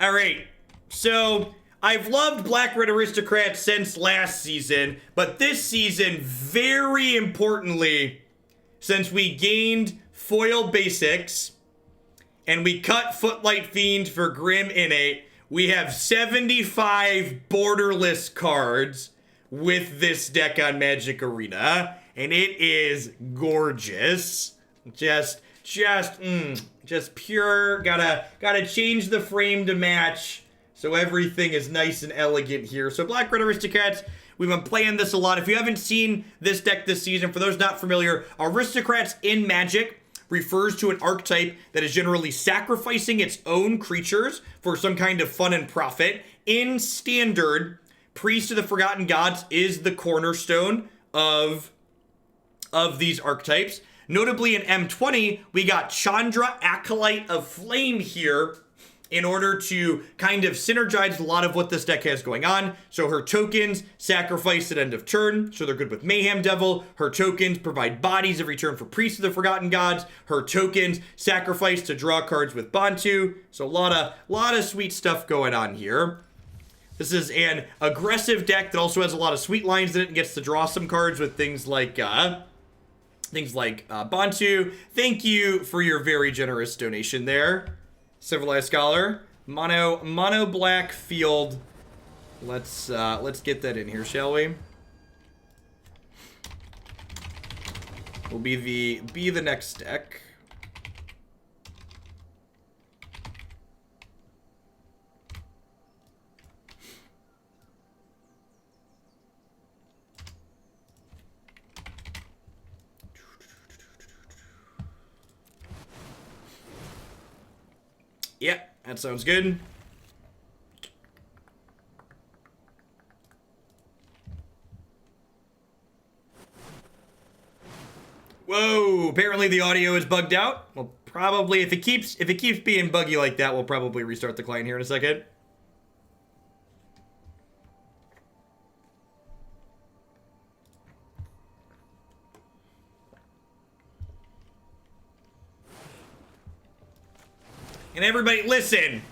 All right, so I've loved Black Red Aristocrats since last season, but this season, very importantly, since we gained foil basics and we cut Footlight Fiend for Grim Innate, we have 75 borderless cards with this deck on Magic Arena, and it is gorgeous. Just pure. Gotta change the frame to match so everything is nice and elegant here. So Black Red Aristocrats, we've been playing this a lot. If you haven't seen this deck this season, for those not familiar, Aristocrats in Magic refers to an archetype that is generally sacrificing its own creatures for some kind of fun and profit. In Standard, Priest of the Forgotten Gods is the cornerstone of these archetypes. Notably in M20, we got Chandra, Acolyte of Flame here in order to kind of synergize a lot of what this deck has going on. So her tokens sacrifice at end of turn, so they're good with Mayhem Devil. Her tokens provide bodies every turn for Priest of the Forgotten Gods. Her tokens sacrifice to draw cards with Bontu. So a lot of sweet stuff going on here. This is an aggressive deck that also has a lot of sweet lines in it and gets to draw some cards with things like Bontu. Thank you for your very generous donation there, Civilized Scholar. Mono black field. Let's get that in here, shall we? Will be the next deck. Yeah, that sounds good. Whoa, apparently the audio is bugged out. Well, probably if it keeps being buggy like that, we'll probably restart the client here in a second. And everybody, listen.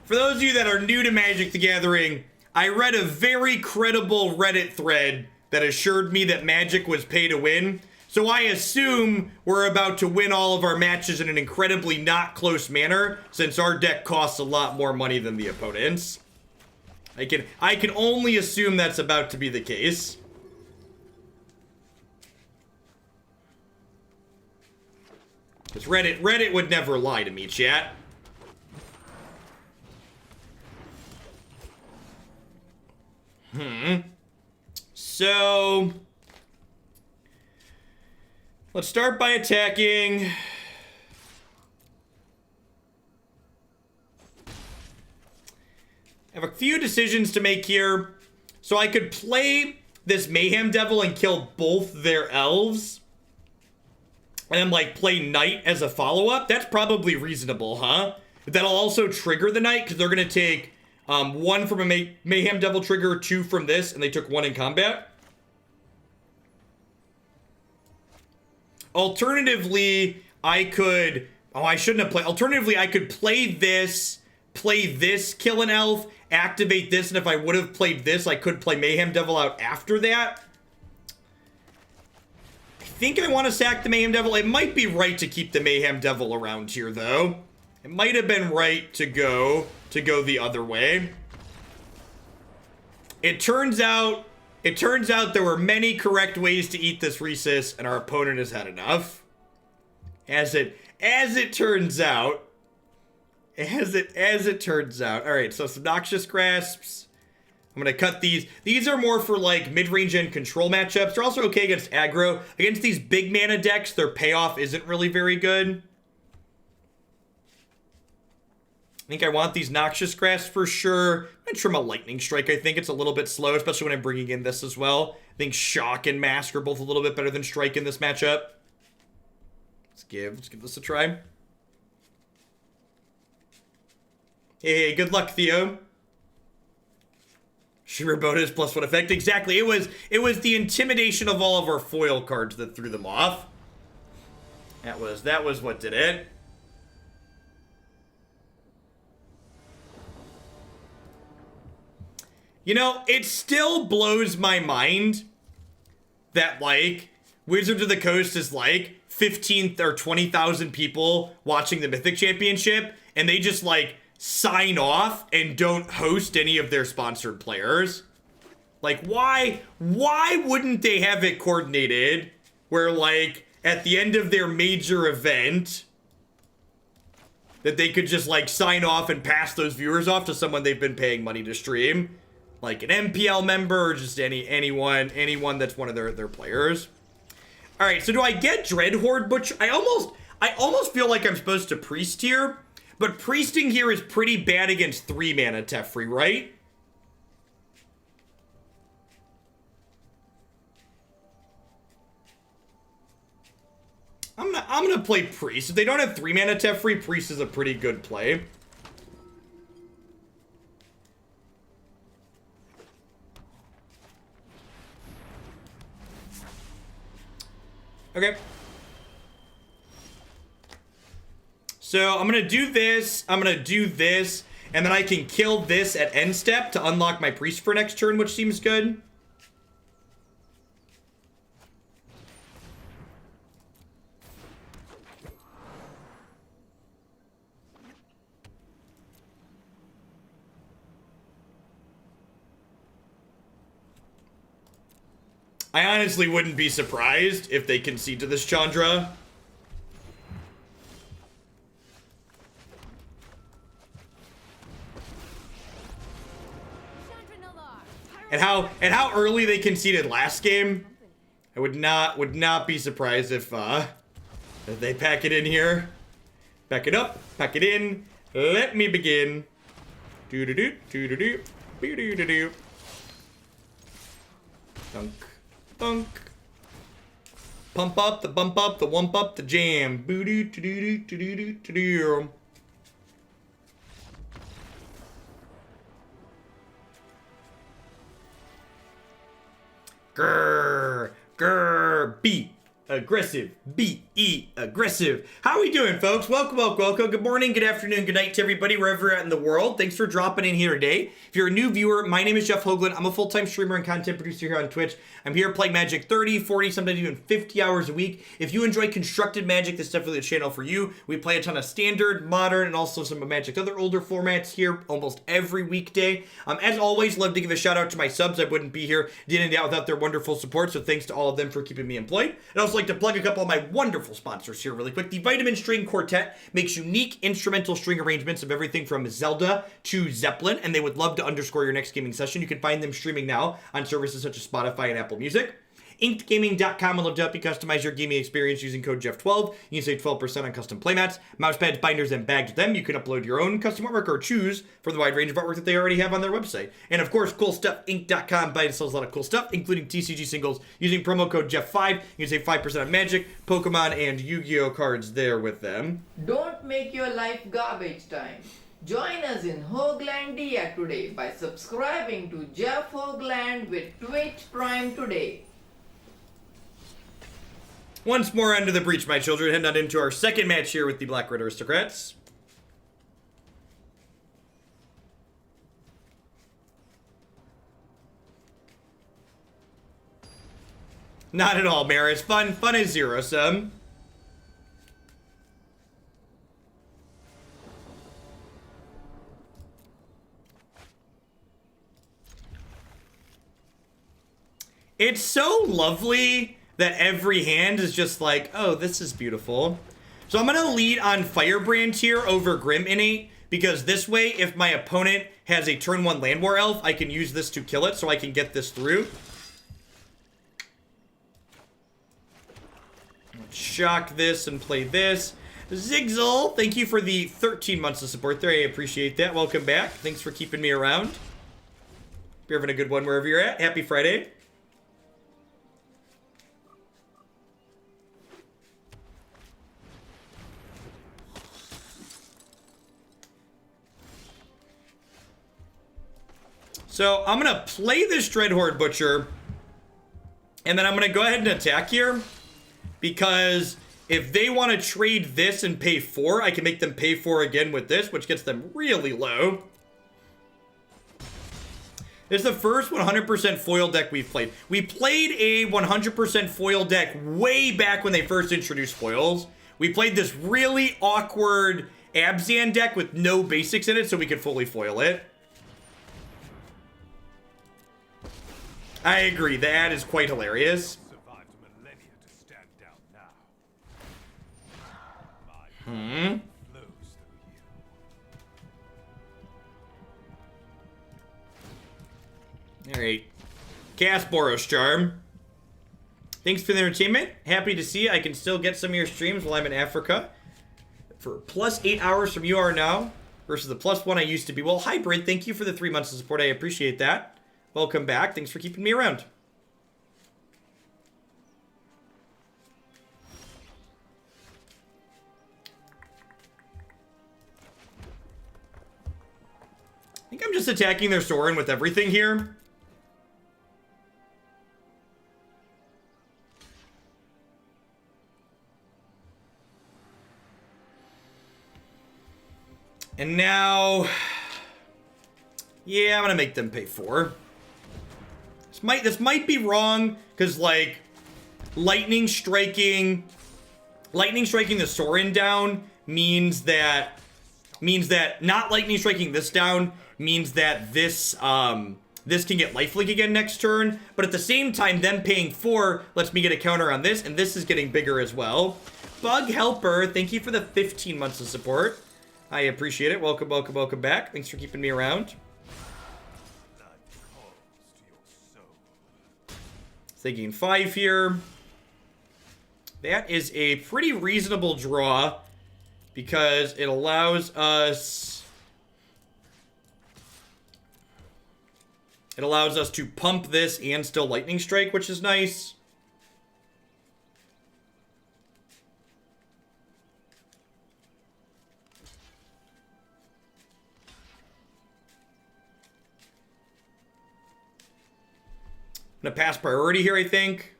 For those of you that are new to Magic the Gathering, I read a very credible Reddit thread that assured me that Magic was pay to win. So I assume we're about to win all of our matches in an incredibly not close manner, since our deck costs a lot more money than the opponents. I can only assume that's about to be the case. Because Reddit would never lie to me, chat. So let's start by attacking. I have a few decisions to make here. So I could play this Mayhem Devil and kill both their elves. And then, like, play Knight as a follow-up. That's probably reasonable, huh? But that'll also trigger the Knight, because they're going to take 1 from a Mayhem Devil trigger, 2 from this, and they took 1 in combat. Alternatively, I could... Oh, I shouldn't have played... Alternatively, I could play this, kill an elf, activate this, and if I would have played this, I could play Mayhem Devil out after that. I think I want to sack the Mayhem Devil. It might be right to keep the Mayhem Devil around here, though. It might have been right to go the other way. It turns out there were many correct ways to eat this Rhesus, and our opponent has had enough. As it turns out. As it turns out. All right, so some Noxious Grasps. I'm going to cut these. These are more for, like, mid-range and control matchups. They're also okay against aggro. Against these big mana decks, their payoff isn't really very good. I think I want these Noxious Grasps for sure. I'm trim a Lightning Strike. I think it's a little bit slow, especially when I'm bringing in this as well. I think Shock and Mask are both a little bit better than Strike in this matchup. Let's give this a try. Hey, good luck, Theo. Shimmer bonus +1 effect. Exactly. It was the intimidation of all of our foil cards that threw them off. That was what did it. You know, it still blows my mind that, like, Wizards of the Coast is, like, 15 or 20,000 people watching the Mythic Championship, and they just, like, sign off and don't host any of their sponsored players. Like, why wouldn't they have it coordinated where, like, at the end of their major event, that they could just, like, sign off and pass those viewers off to someone they've been paying money to stream? Like an MPL member or just anyone that's one of their players. All right, so do I get Dreadhorde Butcher? I almost feel like I'm supposed to priest here, but priesting here is pretty bad against 3 mana Teferi, right? I'm gonna play priest. If they don't have 3 mana Teferi, priest is a pretty good play. Okay. So I'm gonna do this, and then I can kill this at end step to unlock my priest for next turn, which seems good. I honestly wouldn't be surprised if they concede to this Chandra. And how early they conceded last game. I would not be surprised if they pack it in here. Pack it up, pack it in. Let me begin. Do-do-do, do-do-do, do-do-do-do. Dunk. Dunk. Pump up, the bump up, the wump up, the jam. Boo-doo, do-do-do, do-do-do, do-do. Grrr, grrr, beat. Aggressive. B-E, aggressive. How are we doing, folks? Welcome. Good morning, good afternoon, good night to everybody, wherever you're at in the world. Thanks for dropping in here today. If you're a new viewer, my name is Jeff Hoagland. I'm a full-time streamer and content producer here on Twitch. I'm here playing Magic 30, 40, sometimes even 50 hours a week. If you enjoy constructed Magic, this is definitely the channel for you. We play a ton of Standard, Modern, and also some of Magic's other older formats here almost every weekday. As always, love to give a shout out to my subs. I wouldn't be here day in and day out without their wonderful support, so thanks to all of them for keeping me employed. I'd also like to plug a couple of my wonderful sponsors here really quick. The Vitamin String Quartet makes unique instrumental string arrangements of everything from Zelda to Zeppelin, and they would love to underscore your next gaming session. You can find them streaming now on services such as Spotify and Apple Music. InkedGaming.com will love to help you customize your gaming experience using code Jeff12. You can save 12% on custom playmats, mousepads, binders, and bags with them. You can upload your own custom artwork or choose from the wide range of artwork that they already have on their website. And of course, CoolStuffInc.com buys and sells a lot of cool stuff, including TCG singles. Using promo code Jeff5, you can save 5% on Magic, Pokemon, and Yu-Gi-Oh cards there with them. Don't make your life garbage time. Join us in Hoaglandia today by subscribing to Jeff Hoagland with Twitch Prime today. Once more under the breach, my children. Heading on into our second match here with the Black-Red Aristocrats. Not at all, Maris. Fun is zero-sum. It's so lovely that every hand is just like, oh, this is beautiful. So I'm going to lead on Firebrand here over Grim Innate, because this way, if my opponent has a turn 1 Land War Elf, I can use this to kill it, so I can get this through. Shock this and play this. Zigzal, thank you for the 13 months of support there. I appreciate that. Welcome back. Thanks for keeping me around. Hope you're having a good one wherever you're at. Happy Friday. So I'm going to play this Dreadhorde Butcher, and then I'm going to go ahead and attack here, because if they want to trade this and pay 4, I can make them pay 4 again with this, which gets them really low. This is the first 100% foil deck we've played. We played a 100% foil deck way back when they first introduced foils. We played this really awkward Abzan deck with no basics in it so we could fully foil it. I agree, the ad is quite hilarious. Alright. Cast Boros Charm. Thanks for the entertainment. Happy to see I can still get some of your streams while I'm in Africa. For plus 8 hours from you are now versus the +1 I used to be. Well, Hybrid, thank you for the 3 months of support. I appreciate that. Welcome back. Thanks for keeping me around. I think I'm just attacking their Sorin with everything here. And now, yeah, I'm gonna make them pay 4. This might be wrong, because like lightning striking the Sorin down means that not lightning striking this down means that this this can get lifelink again next turn, but at the same time them paying 4 lets me get a counter on this, and this is getting bigger as well. Bug Helper, thank you for the 15 months of support. I appreciate it. Welcome, welcome, welcome back. Thanks for keeping me around. Thinking 5 here. That is a pretty reasonable draw because it allows us... It allows us to pump this and still Lightning Strike, which is nice. I'm gonna pass priority here, I think.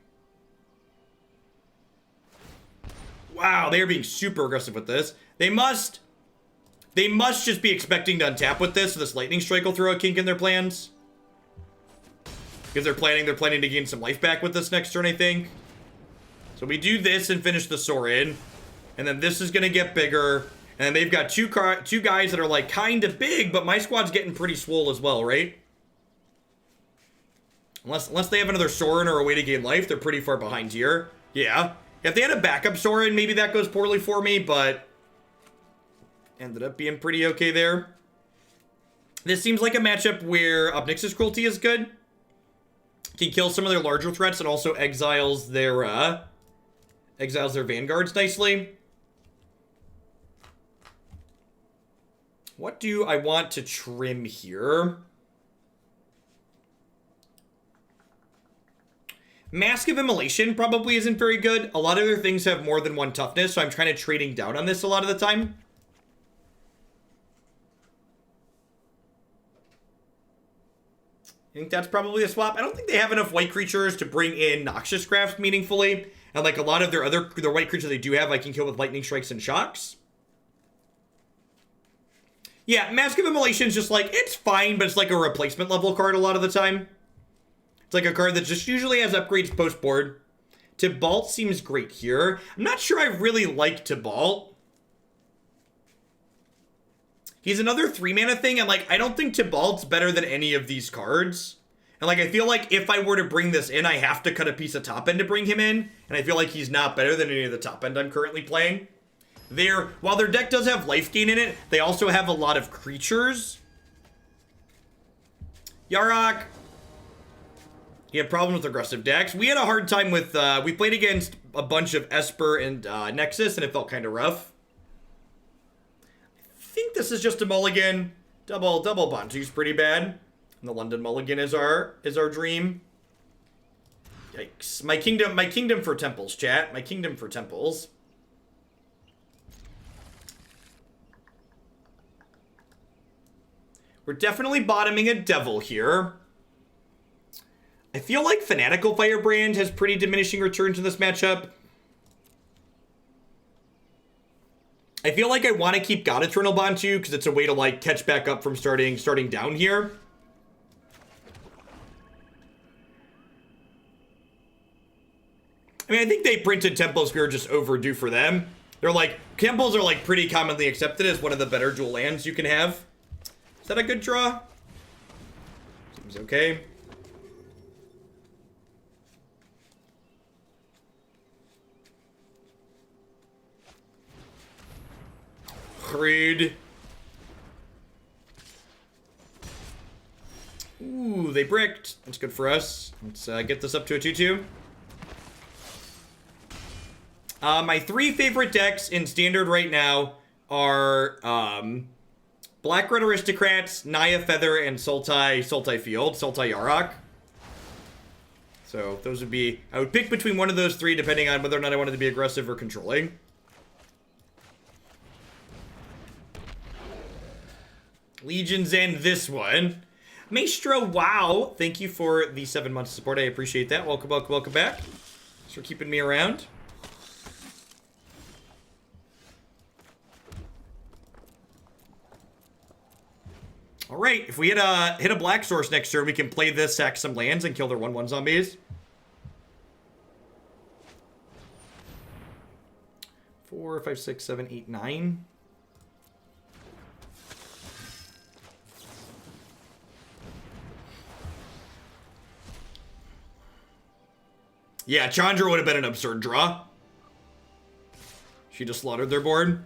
Wow, they are being super aggressive with this. They must just be expecting to untap with this, so this Lightning Strike will throw a kink in their plans. Because they're planning to gain some life back with this next turn, I think. So we do this and finish the Sorin. And then this is gonna get bigger. And then they've got two guys that are like kinda big, but my squad's getting pretty swole as well, right? Unless they have another Sorin or a way to gain life, they're pretty far behind here. Yeah. If they had a backup Sorin, maybe that goes poorly for me, but ended up being pretty okay there. This seems like a matchup where Nixilis Cruelty is good. Can kill some of their larger threats and also exiles their vanguards nicely. What do I want to trim here? Mask of Immolation probably isn't very good. A lot of their things have more than 1 toughness, so I'm kind of trading down on this a lot of the time. I think that's probably a swap. I don't think they have enough white creatures to bring in Noxious Grasp meaningfully. And like a lot of their white creatures they do have, I can kill with Lightning Strikes and Shocks. Yeah, Mask of Immolation is just like, it's fine, but it's like a replacement level card a lot of the time. It's like a card that just usually has upgrades post-board. Tibalt seems great here. I'm not sure I really like Tibalt. He's another 3-mana thing, and like, I don't think Tibalt's better than any of these cards. And like, I feel like if I were to bring this in, I have to cut a piece of top end to bring him in. And I feel like he's not better than any of the top end I'm currently playing. While their deck does have life gain in it, they also have a lot of creatures. Yarok. He had problems with aggressive decks. We had a hard time with, we played against a bunch of Esper and Nexus, and it felt kind of rough. I think this is just a mulligan. Double Bontu's pretty bad. And the London mulligan is our dream. Yikes. My kingdom for temples, chat. My kingdom for temples. We're definitely bottoming a devil here. I feel like Fanatical Firebrand has pretty diminishing returns in this matchup. I feel like I want to keep God-Eternal Bontu because it's a way to like catch back up from starting down here. I mean, I think they printed Temple Spear just overdue for them. They're like, temples are like pretty commonly accepted as one of the better dual lands you can have. Is that a good draw? Seems okay. Rude. Ooh, they bricked. That's good for us. Let's get this up to a 2-2. My 3 favorite decks in Standard right now are Black Red Aristocrats, Naya Feather, and Sultai Field, Sultai Yarok. So those would be... I would pick between one of those 3 depending on whether or not I wanted to be aggressive or controlling. Legions and this one. Maestro, wow. Thank you for the 7 months of support. I appreciate that. Welcome, welcome, welcome back. Thanks for keeping me around. All right, if we hit a black source next turn, we can play this, sack some lands, and kill their 1/1 zombies. 4, 5, 6, 7, 8, 9. Yeah, Chandra would have been an absurd draw. She just slaughtered their board.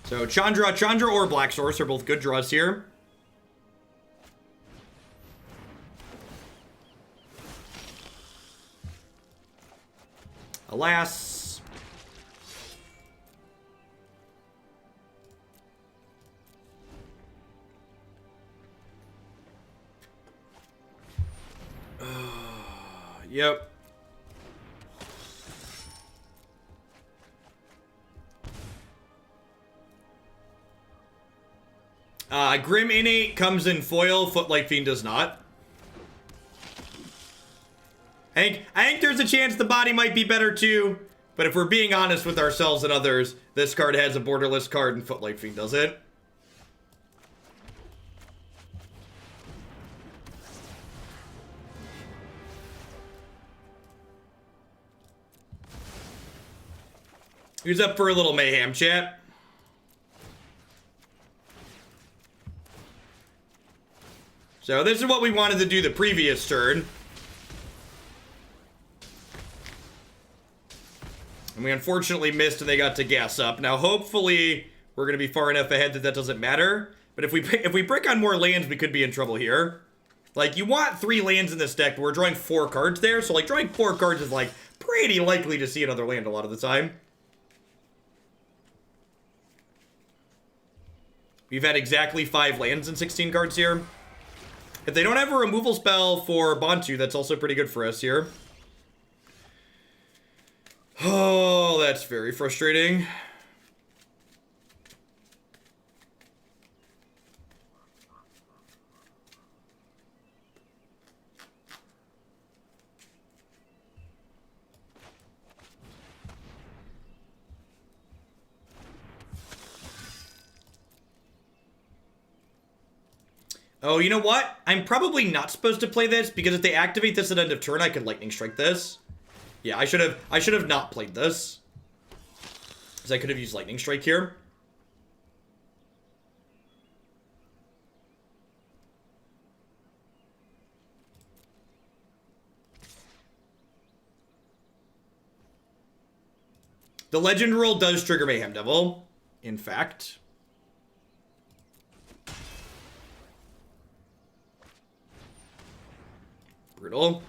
So Chandra or Black Source are both good draws here. Alas. Yep. Grim Innate comes in foil, Footlight Fiend does not. I think there's a chance the body might be better too, but if we're being honest with ourselves and others, this card has a borderless card and Footlight Fiend does it. Who's up for a little mayhem, chat? So this is what we wanted to do the previous turn. And we unfortunately missed and they got to gas up. Now hopefully we're going to be far enough ahead that that doesn't matter. But if we brick on more lands, we could be in trouble here. Like, you want 3 lands in this deck, but we're drawing 4 cards there. So like drawing 4 cards is like pretty likely to see another land a lot of the time. We've had exactly 5 lands and 16 cards here. If they don't have a removal spell for Bontu, that's also pretty good for us here. Oh, that's very frustrating. Oh, you know what? I'm probably not supposed to play this because if they activate this at end of turn, I can lightning strike this. Yeah, I should have not played this. Because I could have used lightning strike here. The legend roll does trigger Mayhem Devil, in fact. Brutal.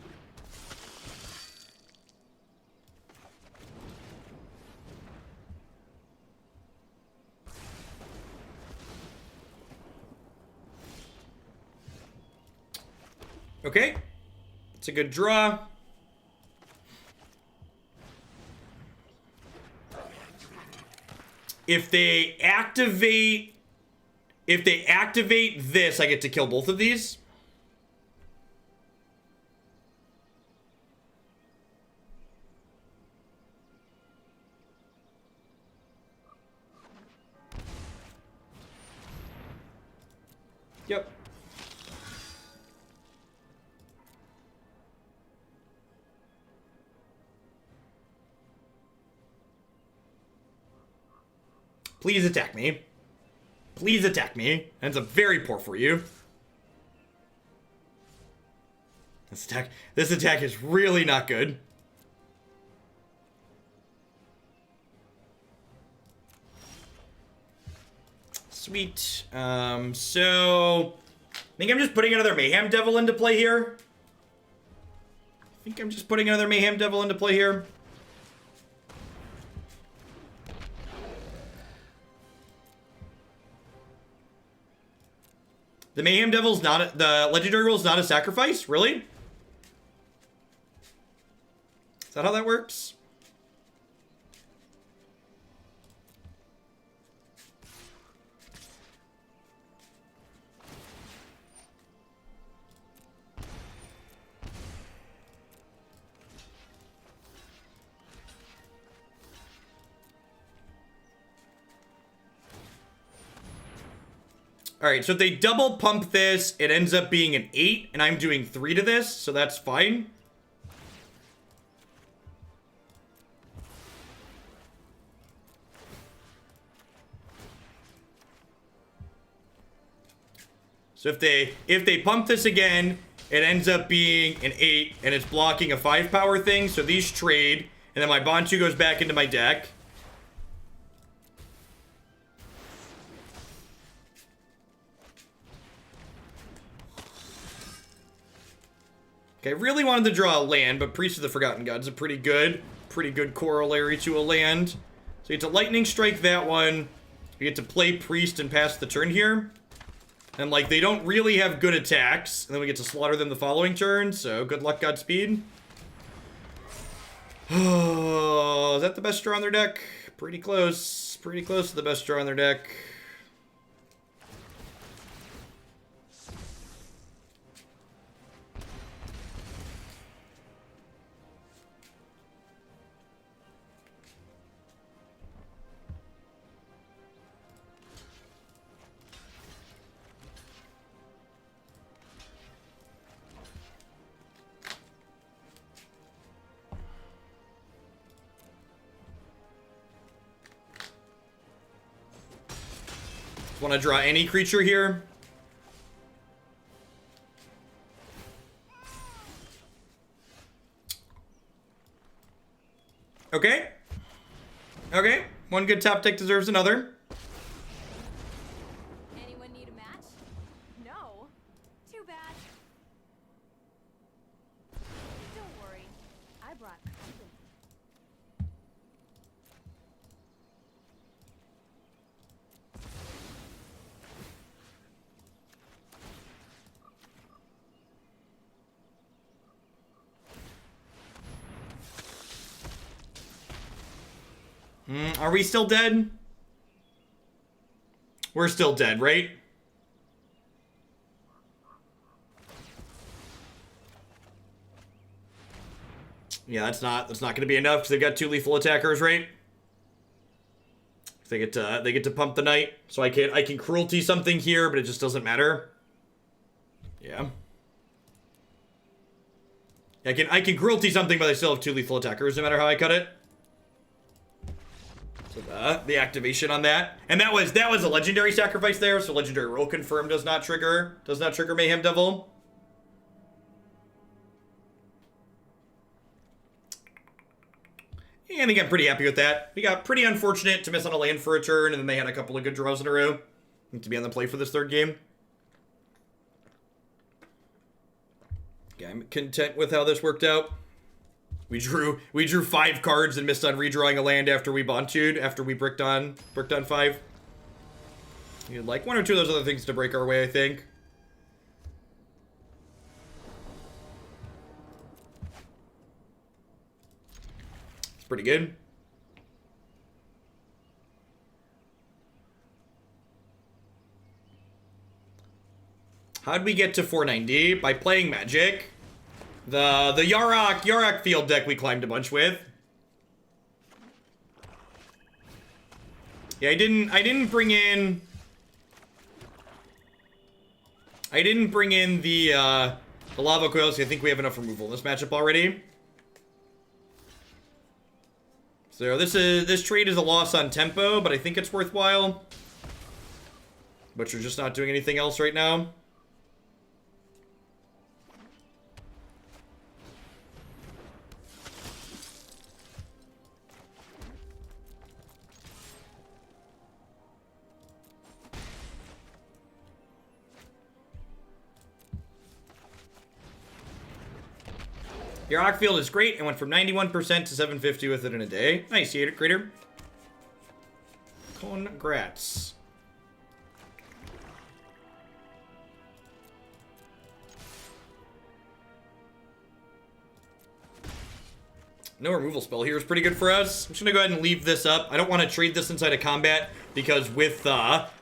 Okay. It's a good draw. If they activate this, I get to kill both of these. Yep. Please attack me. Please attack me. Ends up very poor for you. This attack is really not good. Sweet. So I think I'm just putting another Mayhem Devil into play here. The Mayhem Devil's not the legendary rule is not a sacrifice, really? Is that how that works? Alright, so if they double pump this, it ends up being an 8, and I'm doing 3 to this, so that's fine. So if they pump this again, it ends up being an 8, and it's blocking a 5 power thing, so these trade, and then my Bontu goes back into my deck. Okay, I really wanted to draw a land, but Priest of the Forgotten Gods is a pretty good corollary to a land. So you get to Lightning Strike that one. You get to play Priest and pass the turn here. And, like, they don't really have good attacks. And then we get to slaughter them the following turn, so good luck, Godspeed. Oh, is that the best draw on their deck? Pretty close. Pretty close to the best draw on their deck. Want to draw any creature here? Okay. Okay. One good top deck deserves another. Anyone need a match? No. Too bad. Don't worry. I brought company. Are we still dead? We're still dead, right? Yeah, that's not going to be enough because they've got 2 lethal attackers, right? They get to pump the knight, so I can cruelty something here, but it just doesn't matter. Yeah. I can cruelty something, but I still have 2 lethal attackers no matter how I cut it. The activation on that, and that was a legendary sacrifice there, so legendary rule confirmed does not trigger Mayhem Devil. And I think I'm pretty happy with that. We got pretty unfortunate to miss on a land for a turn, and then they had a couple of good draws in a row to be on the play for this third game. Okay, I'm content with how this worked out. We drew 5 cards and missed on redrawing a land after we Bontu'd, after we bricked on 5. You'd like 1 or 2 of those other things to break our way, I think. It's pretty good. How'd we get to 490? By playing Magic. The Yarok field deck we climbed a bunch with. Yeah, I didn't bring in the Lava Coil, so I think we have enough removal in this matchup already. So this trade is a loss on tempo, but I think it's worthwhile. Butcher's just not doing anything else right now. Your Arc Field is great and went from 91% to 750 with it in a day. Nice, Creator. Congrats. No removal spell here is pretty good for us. I'm just going to go ahead and leave this up. I don't want to trade this inside of combat because with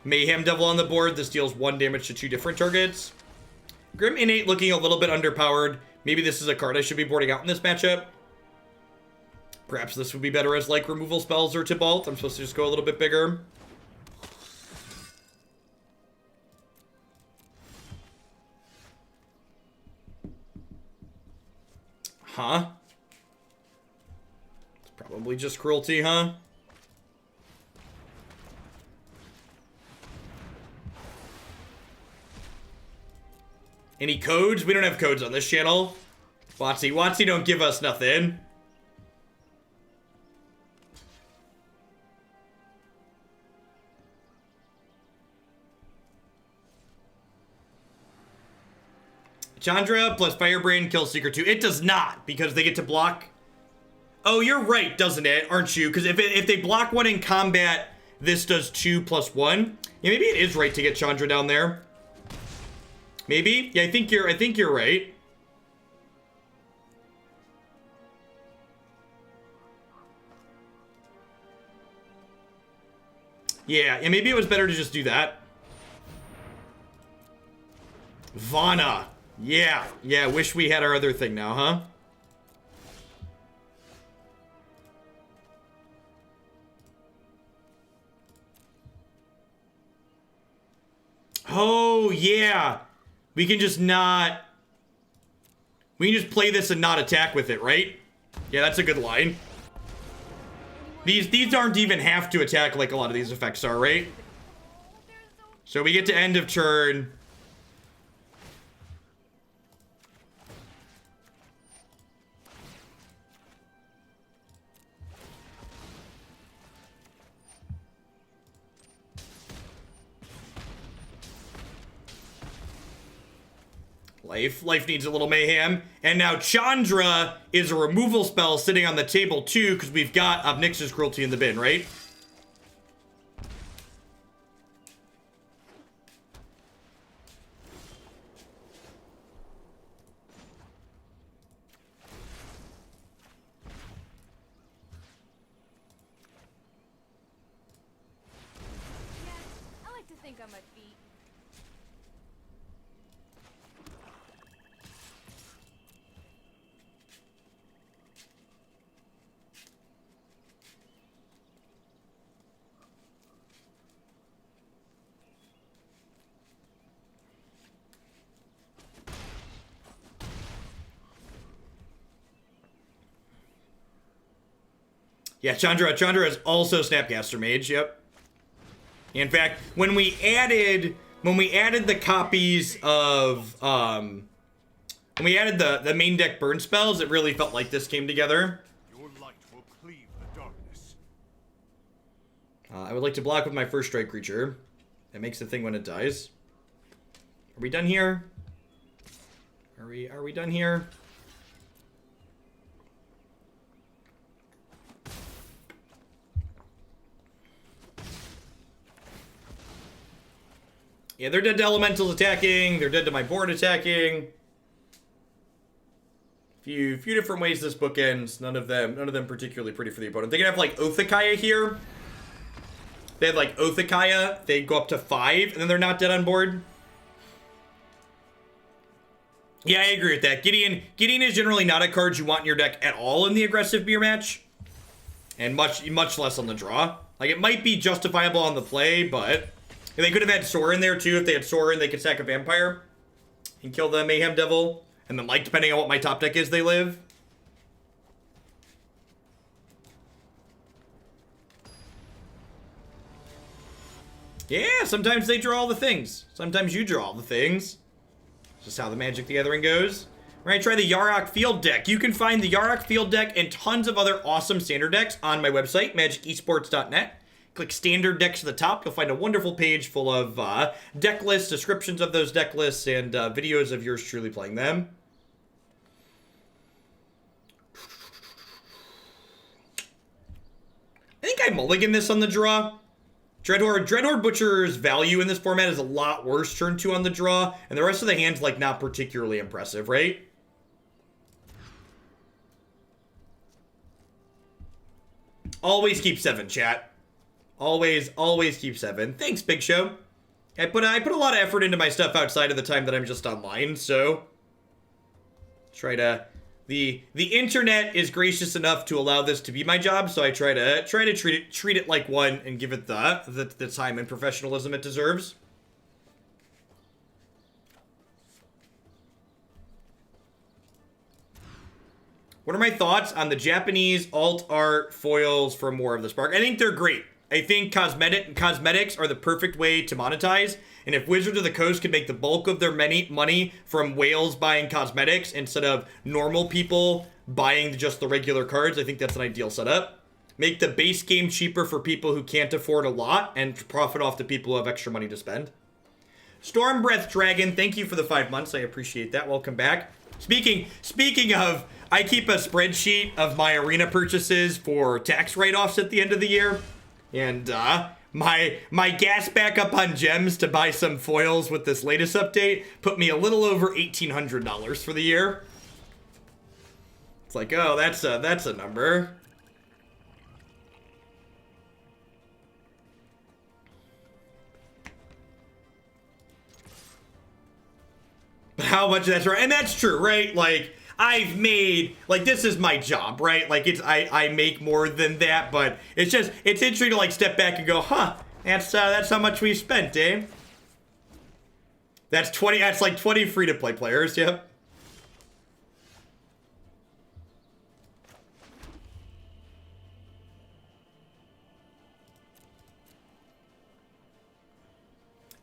Mayhem Devil on the board, this deals 1 damage to 2 different targets. Grim Innate looking a little bit underpowered. Maybe this is a card I should be boarding out in this matchup. Perhaps this would be better as like removal spells or Tibalt. I'm supposed to just go a little bit bigger. Huh? It's probably just Cruelty, huh? Any codes? We don't have codes on this channel. Watsy, don't give us nothing. Chandra plus Firebrand kills Secret 2. It does not, because they get to block. Oh, you're right, doesn't it? Aren't you? Because if they block 1 in combat, this does 2 plus 1. Yeah, maybe it is right to get Chandra down there. Maybe? Yeah, I think you're right. Yeah, and maybe it was better to just do that. Vana. Yeah, wish we had our other thing now, huh? Oh, yeah. We can just not... We can just play this and not attack with it, right? Yeah, that's a good line. These aren't even have to attack like a lot of these effects are, right? So we get to end of turn. Life needs a little mayhem. And now Chandra is a removal spell sitting on the table too, because we've got Nixilis Cruelty in the bin, right? Yeah, I like to think on my feet. Yeah, Chandra is also Snapcaster Mage, yep. In fact, when we added the copies of when we added the main deck burn spells, it really felt like this came together. Your light will cleave the darkness. I would like to block with my first strike creature. That makes the thing when it dies. Are we done here? Are we done here? Yeah, they're dead to elementals attacking. They're dead to my board attacking. Few different ways this book ends. None of them particularly pretty for the opponent. They can have like Othakaya here. They had like Othakaya. They go up to 5, and then they're not dead on board. Yeah, I agree with that. Gideon is generally not a card you want in your deck at all in the aggressive beer match, and much less on the draw. Like it might be justifiable on the play, but. And they could have had Sorin there too. If they had Sorin, they could sack a vampire and kill the Mayhem Devil. And then, like, depending on what my top deck is, they live. Yeah, sometimes they draw all the things. Sometimes you draw all the things. Just how the Magic the Gathering goes. We're gonna try the Yarok Field Deck. You can find the Yarok Field Deck and tons of other awesome standard decks on my website, magicesports.net. Click standard decks at the top. You'll find a wonderful page full of deck lists, descriptions of those deck lists, and videos of yours truly playing them. I think I mulligan this on the draw. Dreadhorde Butcher's value in this format is a lot worse turn 2 on the draw, and the rest of the hand's, like, not particularly impressive, right? Always keep 7, chat. Always keep 7. Thanks, Big Show. I put a lot of effort into my stuff outside of the time that I'm just online, so try to the internet is gracious enough to allow this to be my job, so I try to treat it like one and give it the time and professionalism it deserves. What are my thoughts on the Japanese alt art foils for more of the Spark? I think they're great. I think cosmetics are the perfect way to monetize. And if Wizards of the Coast could make the bulk of their money from whales buying cosmetics instead of normal people buying just the regular cards, I think that's an ideal setup. Make the base game cheaper for people who can't afford a lot and profit off the people who have extra money to spend. Stormbreath Dragon, thank you for the 5 months. I appreciate that. Welcome back. Speaking of, I keep a spreadsheet of my arena purchases for tax write-offs at the end of the year. And my gas back up on gems to buy some foils with this latest update put me a little over $1,800 for the year. It's like, oh, that's a number. But how much of that's right? And that's true, right? Like, I've made, like, this is my job, right? Like, I make more than that, but it's interesting to, like, step back and go, huh, that's how much we've spent, eh? That's like 20 free-to-play players, yep.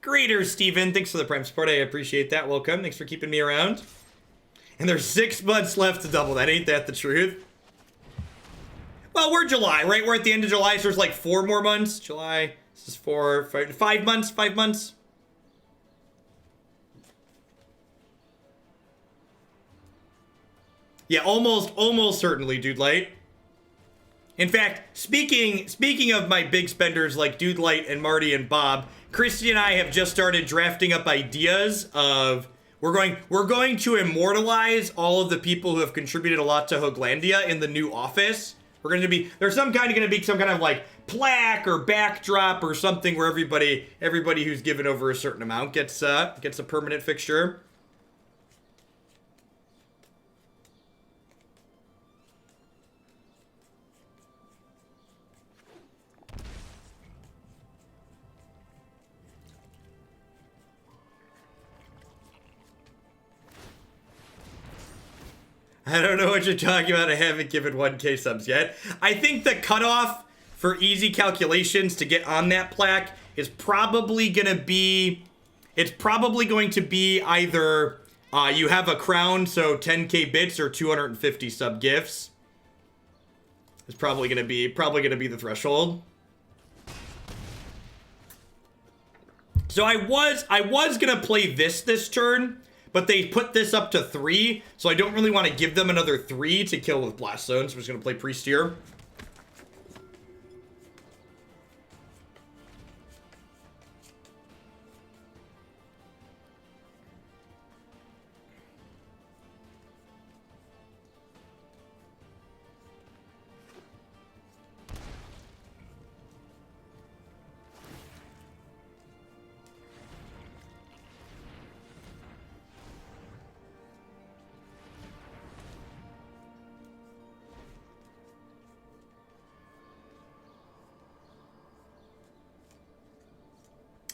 Greater Steven, thanks for the Prime support, I appreciate that, welcome, thanks for keeping me around. And there's 6 months left to double that. Ain't that the truth? Well, we're July, right? We're at the end of July, so there's like 4 more months. July, this is 5 months, 5 months. Yeah, almost certainly, Dude Light. In fact, speaking of my big spenders like Dude Light and Marty and Bob, Christy and I have just started drafting up ideas of We're going to immortalize all of the people who have contributed a lot to Hoaglandia in the new office. There's some kind of like plaque or backdrop or something where everybody who's given over a certain amount gets a permanent fixture. I don't know what you're talking about. I haven't given 1K subs yet. I think the cutoff for easy calculations to get on that plaque is probably going to be... It's probably going to be either you have a crown, so 10K bits, or 250 sub gifts. It's probably going to be the threshold. So I was going to play this turn, but they put this up to 3, so I don't really want to give them another 3 to kill with Blast Zone, so I'm just going to play Priest here.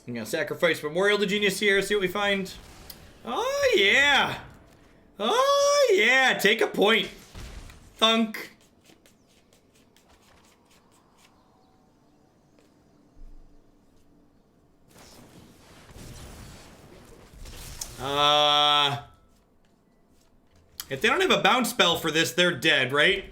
I'm gonna sacrifice Memorial to Genius here, see what we find. Oh yeah! Oh yeah! Take a point. Thunk. If they don't have a bounce spell for this, they're dead, right?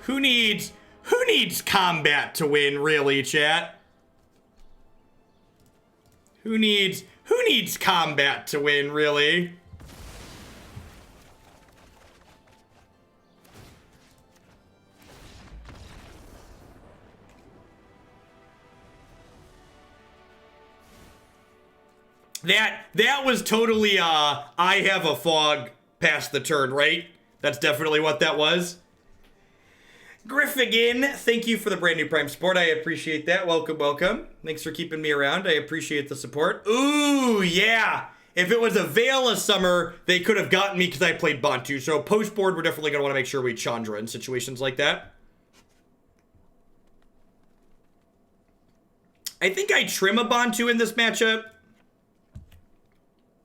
Who needs combat to win, really, chat? Who needs combat to win, really? That was totally I have a fog past the turn, right? That's definitely what that was. Griffigan, thank you for the brand new Prime support. I appreciate that. Welcome, welcome. Thanks for keeping me around. I appreciate the support. Ooh, yeah. If it was a Veil of Summer, they could have gotten me because I played Bontu. So post board, we're definitely going to want to make sure we Chandra in situations like that. I think I trim a Bontu in this matchup.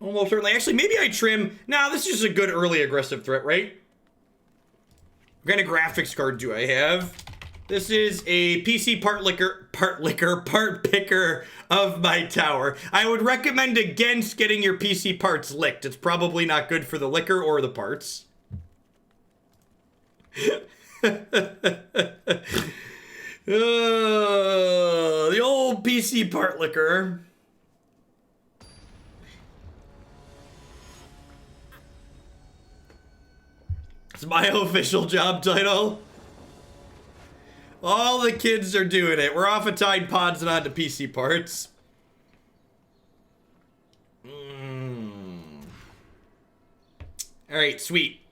Almost certainly. Actually, maybe I trim. Nah, this is just a good early aggressive threat, right? What kind of graphics card do I have? This is a PC part picker of my tower. I would recommend against getting your PC parts licked. It's probably not good for the liquor or the parts. The old PC part liquor. It's my official job title. All the kids are doing it. We're off of Tide Pods and onto PC parts. Alright, sweet.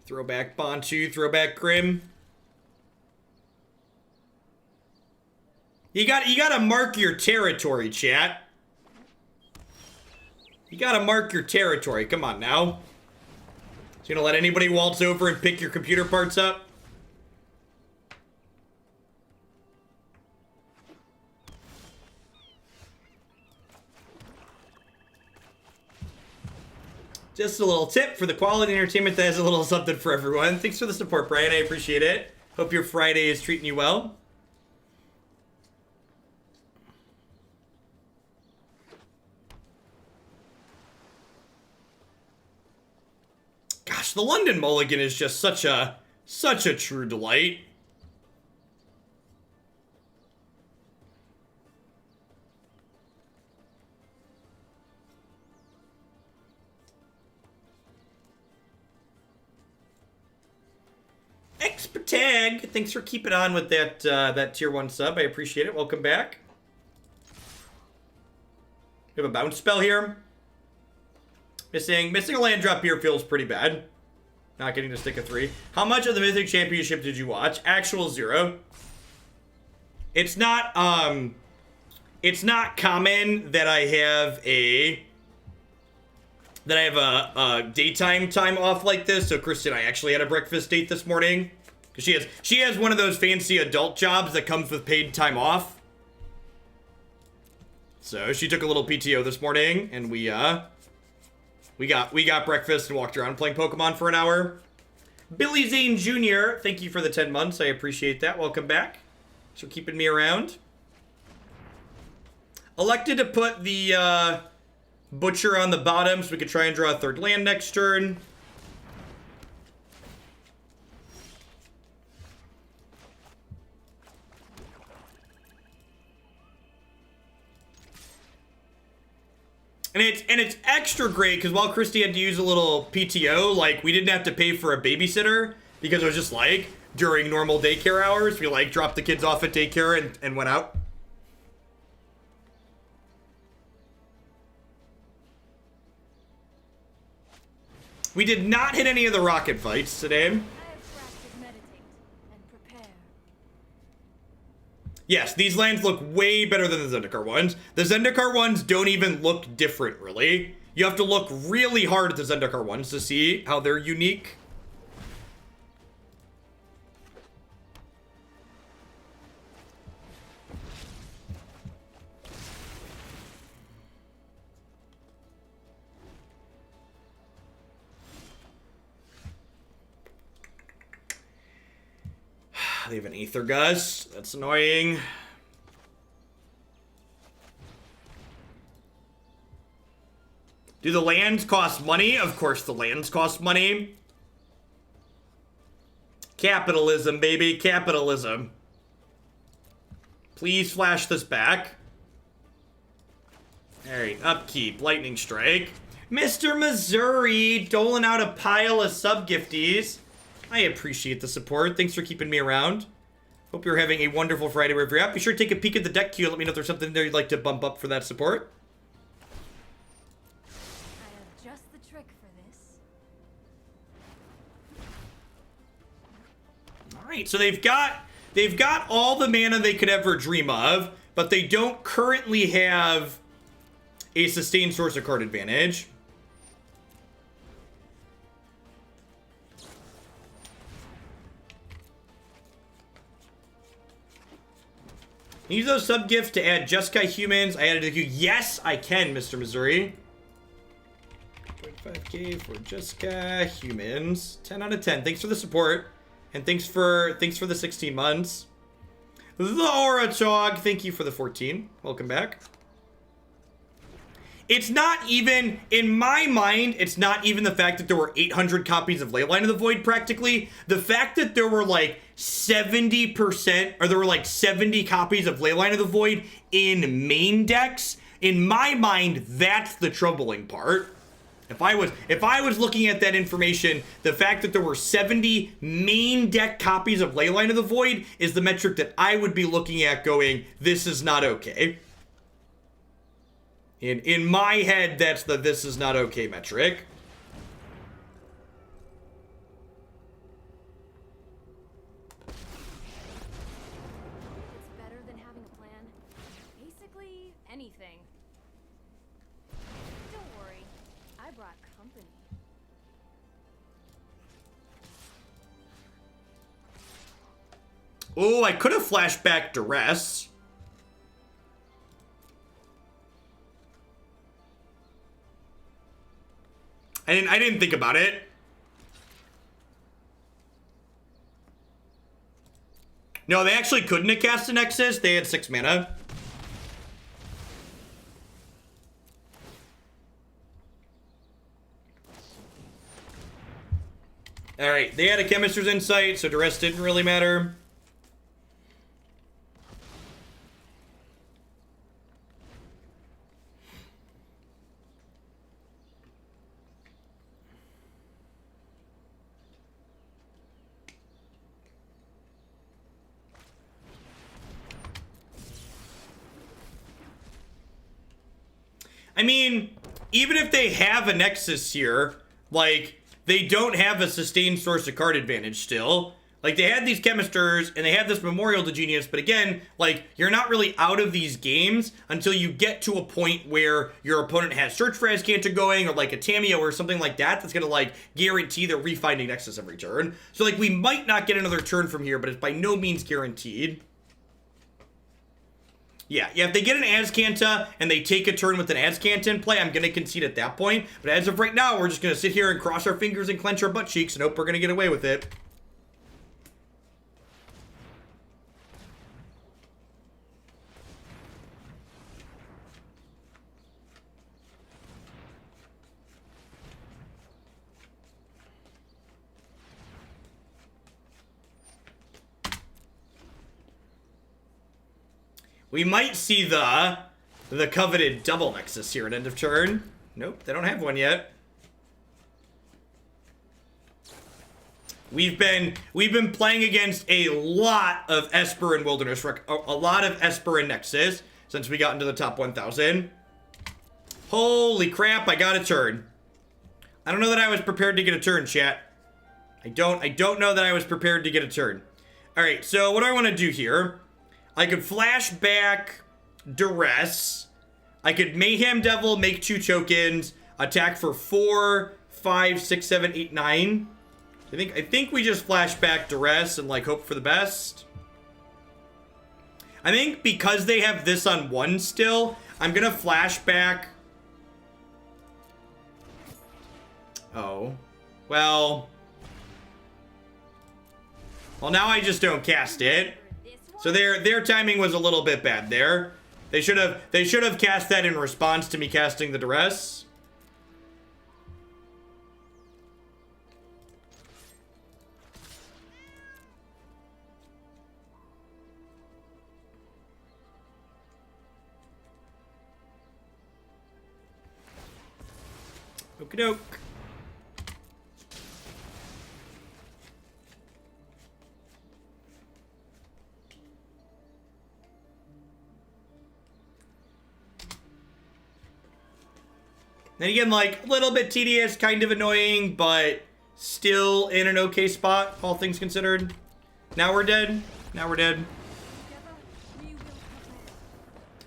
Throwback Bontu, throwback Grim. You gotta mark your territory, chat. You gotta mark your territory. Come on now. So you gonna let anybody waltz over and pick your computer parts up? Just a little tip for the quality entertainment that has a little something for everyone. Thanks for the support, Brian. I appreciate it. Hope your Friday is treating you well. Gosh, the London Mulligan is just such a true delight. Expatag, thanks for keeping on with that that tier 1 sub. I appreciate it. Welcome back. We have a bounce spell here. Missing a land drop here feels pretty bad. Not getting to stick a 3. How much of the Mythic Championship did you watch? Actual 0. It's not common that I have a daytime time off like this. So Kristen, I actually had a breakfast date this morning. Because she has one of those fancy adult jobs that comes with paid time off. So she took a little PTO this morning and we got breakfast and walked around playing Pokemon for an hour. Billy Zane Jr., thank you for the 10 months. I appreciate that. Welcome back. Thanks for keeping me around. Elected to put the Butcher on the bottom so we could try and draw a 3rd land next turn. And it's extra great because while Christy had to use a little PTO, like, we didn't have to pay for a babysitter because it was just like during normal daycare hours, we like dropped the kids off at daycare and went out. We did not hit any of the rocket fights today. I have practiced meditate and prepare. Yes, these lands look way better than the Zendikar ones. The Zendikar ones don't even look different, really. You have to look really hard at the Zendikar ones to see how they're unique. they have an Aether Gust. That's annoying. Do the lands cost money? Of course the lands cost money. Capitalism, baby. Capitalism. Please flash this back. Alright, upkeep. Lightning Strike. Mr. Missouri doling out a pile of sub-gifties. I appreciate the support. Thanks for keeping me around. Hope you're having a wonderful Friday wherever you're at. Be sure to take a peek at the deck queue and let me know if there's something there you'd like to bump up for that support. I have just the trick for this. Alright, so they've got all the mana they could ever dream of, but they don't currently have a sustained source of card advantage. Use those sub-gifts to add Jeskai humans. I added a few. Yes, I can, Mr. Missouri. 0.5k for Jeskai humans. 10 out of 10. Thanks for the support. And thanks for the 16 months. The Oratog, thank you for the 14. Welcome back. It's not even, in my mind, it's not even the fact that there were 800 copies of Leyline of the Void practically. The fact that there were like 70%, or there were like 70 copies of Leyline of the Void in main decks, in my mind, that's the troubling part. If I was looking at that information, the fact that there were 70 main deck copies of Leyline of the Void is the metric that I would be looking at going, this is not okay. In my head, that's the this is not okay metric. It's better than having a plan. Basically, anything. Don't worry, I brought company. Oh, I could have flashed back Duress. I didn't think about it. No, they actually couldn't have cast a Nexus. They had 6 mana. Alright, they had a Chemist's Insight, so Duress didn't really matter. I mean, even if they have a Nexus here, like, they don't have a sustained source of card advantage still. Like, they had these Chemisters, and they had this Memorial to Genius, but again, like, you're not really out of these games until you get to a point where your opponent has Search for Azcanta going, or like a Tamiyo or something like that, that's gonna, like, guarantee they're refinding Nexus every turn. So, like, we might not get another turn from here, but it's by no means guaranteed. Yeah, if they get an Azcanta and they take a turn with an Azcanta in play, I'm going to concede at that point. But as of right now, we're just going to sit here and cross our fingers and clench our butt cheeks and hope we're going to get away with it. We might see the coveted double Nexus here at end of turn. Nope, they don't have one yet. We've been playing against a lot of Esper and Wilderness, a lot of Esper and Nexus since we got into the top 1,000. Holy crap, I got a turn. I don't know that I was prepared to get a turn, chat. I don't know that I was prepared to get a turn. All right, so what do I want to do here? I could flash back Duress. I could Mayhem Devil, make 2 tokens, attack for 4, 5, 6, 7, 8, 9. I think we just flash back Duress and like hope for the best. I think because they have this on 1 still, I'm gonna flash back. Oh, well, Well, now I just don't cast it. So their timing was a little bit bad there. They should have cast that in response to me casting the Duress. Okie doke. And again, like, a little bit tedious, kind of annoying, but still in an okay spot, all things considered. Now we're dead. Now we're dead.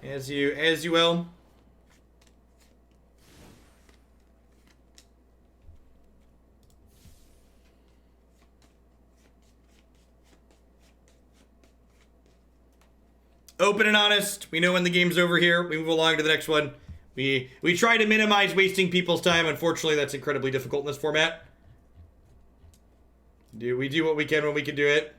As you will. Open and honest. We know when the game's over here. We move along to the next one. We try to minimize wasting people's time. Unfortunately, that's incredibly difficult in this format. We do what we can when we can do it.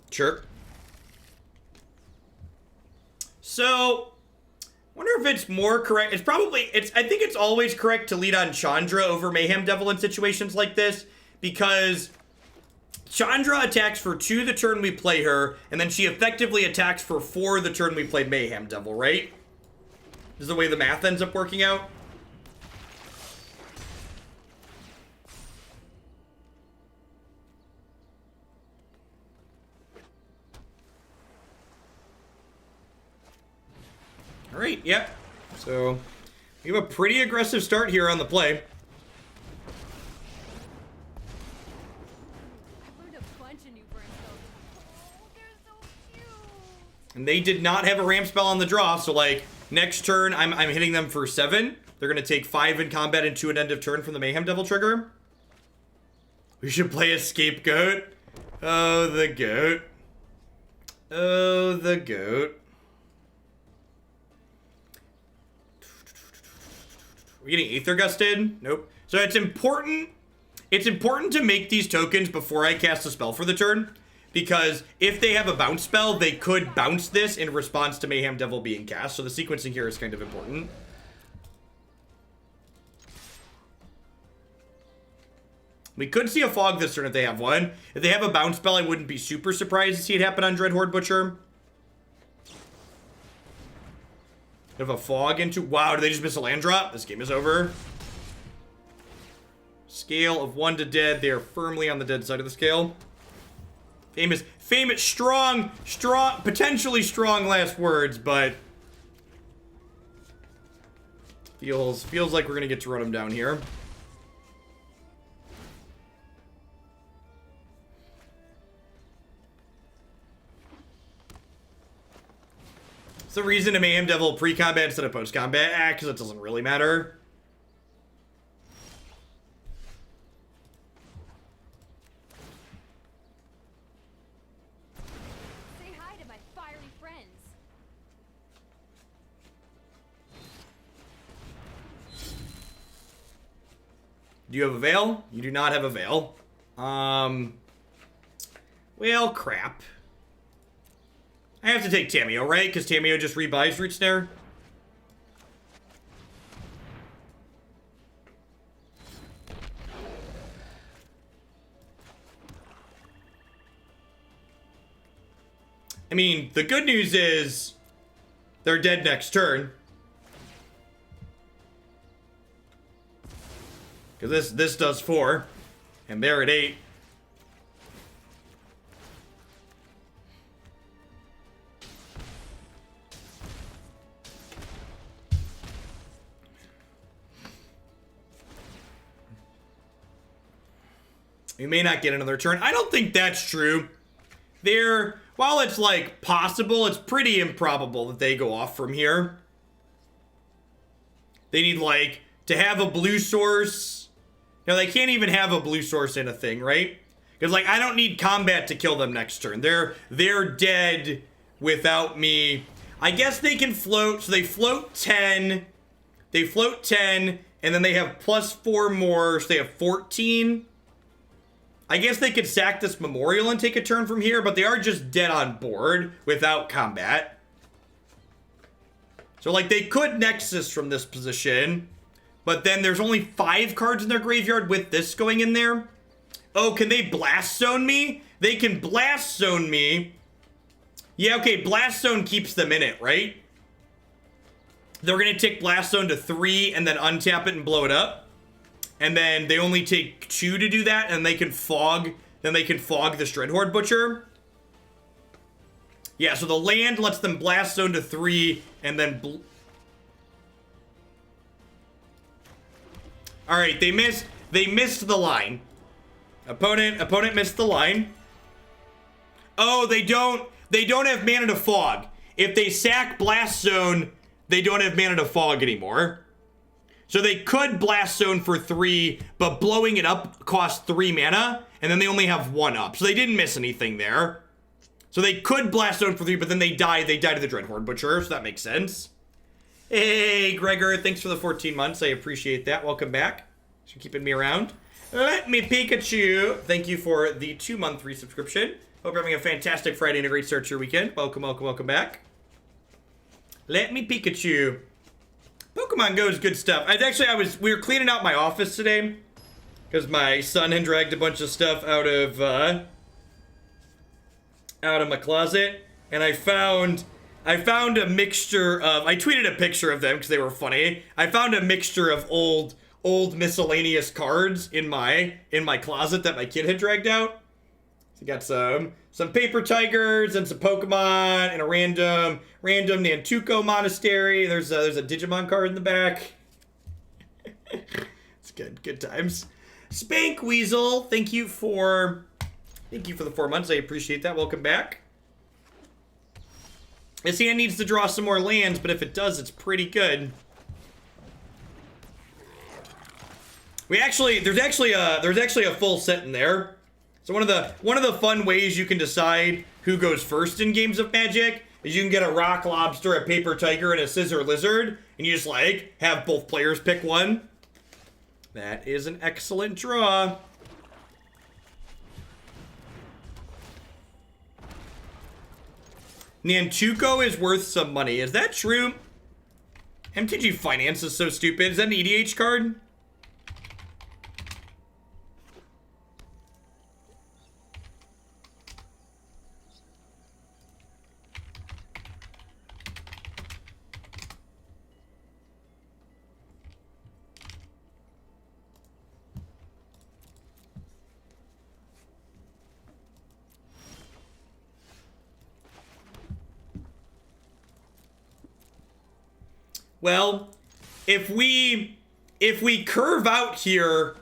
Sure. So, wonder if it's more correct. I think it's always correct to lead on Chandra over Mayhem Devil in situations like this, because Chandra attacks for 2 the turn we play her, and then she effectively attacks for 4 the turn we played Mayhem Devil, right? This is the way the math ends up working out. All right, yep. So we have a pretty aggressive start here on the play. I learned a bunch of new burn spells. Oh, they're so cute. And they did not have a ramp spell on the draw, so like next turn I'm hitting them for 7. They're gonna take 5 in combat and 2 at end of turn from the Mayhem Devil trigger. We should play a scapegoat. Oh, the goat. Oh, the goat. We're getting Aether Gusted? Nope. So it's important to make these tokens before I cast a spell for the turn, because if they have a bounce spell, they could bounce this in response to Mayhem Devil being cast. So the sequencing here is kind of important. We could see a fog this turn if they have one. If they have a bounce spell, I wouldn't be super surprised to see it happen on Dreadhorde Butcher. Have a fog into... Wow, did they just miss a land drop? This game is over. Scale of 1 to dead. They are firmly on the dead side of the scale. Famous, strong, potentially strong last words, but... Feels like we're gonna get to run them down here. The reason to Mayhem Devil pre-combat instead of post-combat? Because it doesn't really matter. Say hi to my fiery friends. Do you have a veil? You do not have a veil. Well, crap. I have to take Tameo, right? Because Tameo just rebuys Root Snare. I mean, the good news is they're dead next turn. Because this does 4. And they're at 8. We may not get another turn. I don't think that's true. while it's like possible, it's pretty improbable that they go off from here. They need like to have a blue source. No, they can't even have a blue source in a thing, right? Because like I don't need combat to kill them next turn. They're dead without me. I guess they can float. So they float 10. They float 10, and then they have +4 more, so they have 14. I guess they could sack this memorial and take a turn from here, but they are just dead on board without combat. So, like, they could Nexus from this position, but then there's only 5 cards in their graveyard with this going in there. Oh, can they Blast Zone me? They can Blast Zone me. Yeah, okay, Blast Zone keeps them in it, right? They're going to take Blast Zone to 3 and then untap it and blow it up. And then they only take 2 to do that, and they can fog. Then they can fog this Dreadhorde Butcher. Yeah, so the land lets them Blast Zone to 3 and then... Alright, they missed the line. Opponent missed the line. Oh, they don't have mana to fog. If they sack Blast Zone, they don't have mana to fog anymore. So they could Blast Zone for 3, but blowing it up costs 3 mana, and then they only have 1 up. So they didn't miss anything there. So they could Blast Zone for 3, but then they die to the Dreadhorde Butcher, so that makes sense. Hey, Gregor, thanks for the 14 months. I appreciate that. Welcome back. Thanks for keeping me around. Let me Pikachu. Thank you for the 2-month resubscription. Hope you're having a fantastic Friday and a great start to your weekend. Welcome, welcome, welcome back. Let me Pikachu. Pokemon Go is good stuff. We were cleaning out my office today because my son had dragged a bunch of stuff out of my closet, and I found a mixture of. I tweeted a picture of them because they were funny. I found a mixture of old miscellaneous cards in my closet that my kid had dragged out. So got some paper tigers and some Pokemon and a random Nantuko monastery. There's a Digimon card in the back. It's good times. Spank Weasel, thank you for the 4 months. I appreciate that. Welcome back. This hand needs to draw some more lands, but if it does, it's pretty good. There's actually a full set in there. So one of the fun ways you can decide who goes first in games of Magic is you can get a rock lobster, a paper tiger, and a scissor lizard, and you just like have both players pick one. That is an excellent draw. Nantuko is worth some money. Is that true? MTG Finance is so stupid. Is that an EDH card? Well, if we curve out here,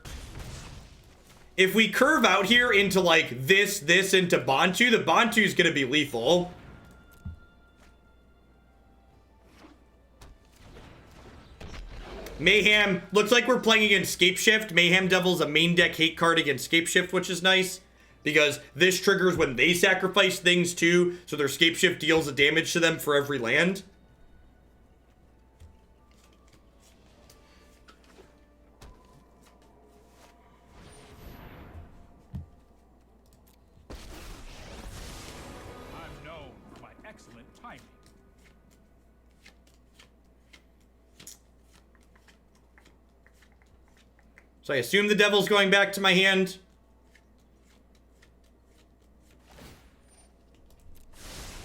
into like this into Bontu, the Bontu is going to be lethal. Mayhem, looks like we're playing against Scapeshift. Mayhem Devil's a main deck hate card against Scapeshift, which is nice. Because this triggers when they sacrifice things too, so their Scapeshift deals a damage to them for every land. So I assume the devil's going back to my hand.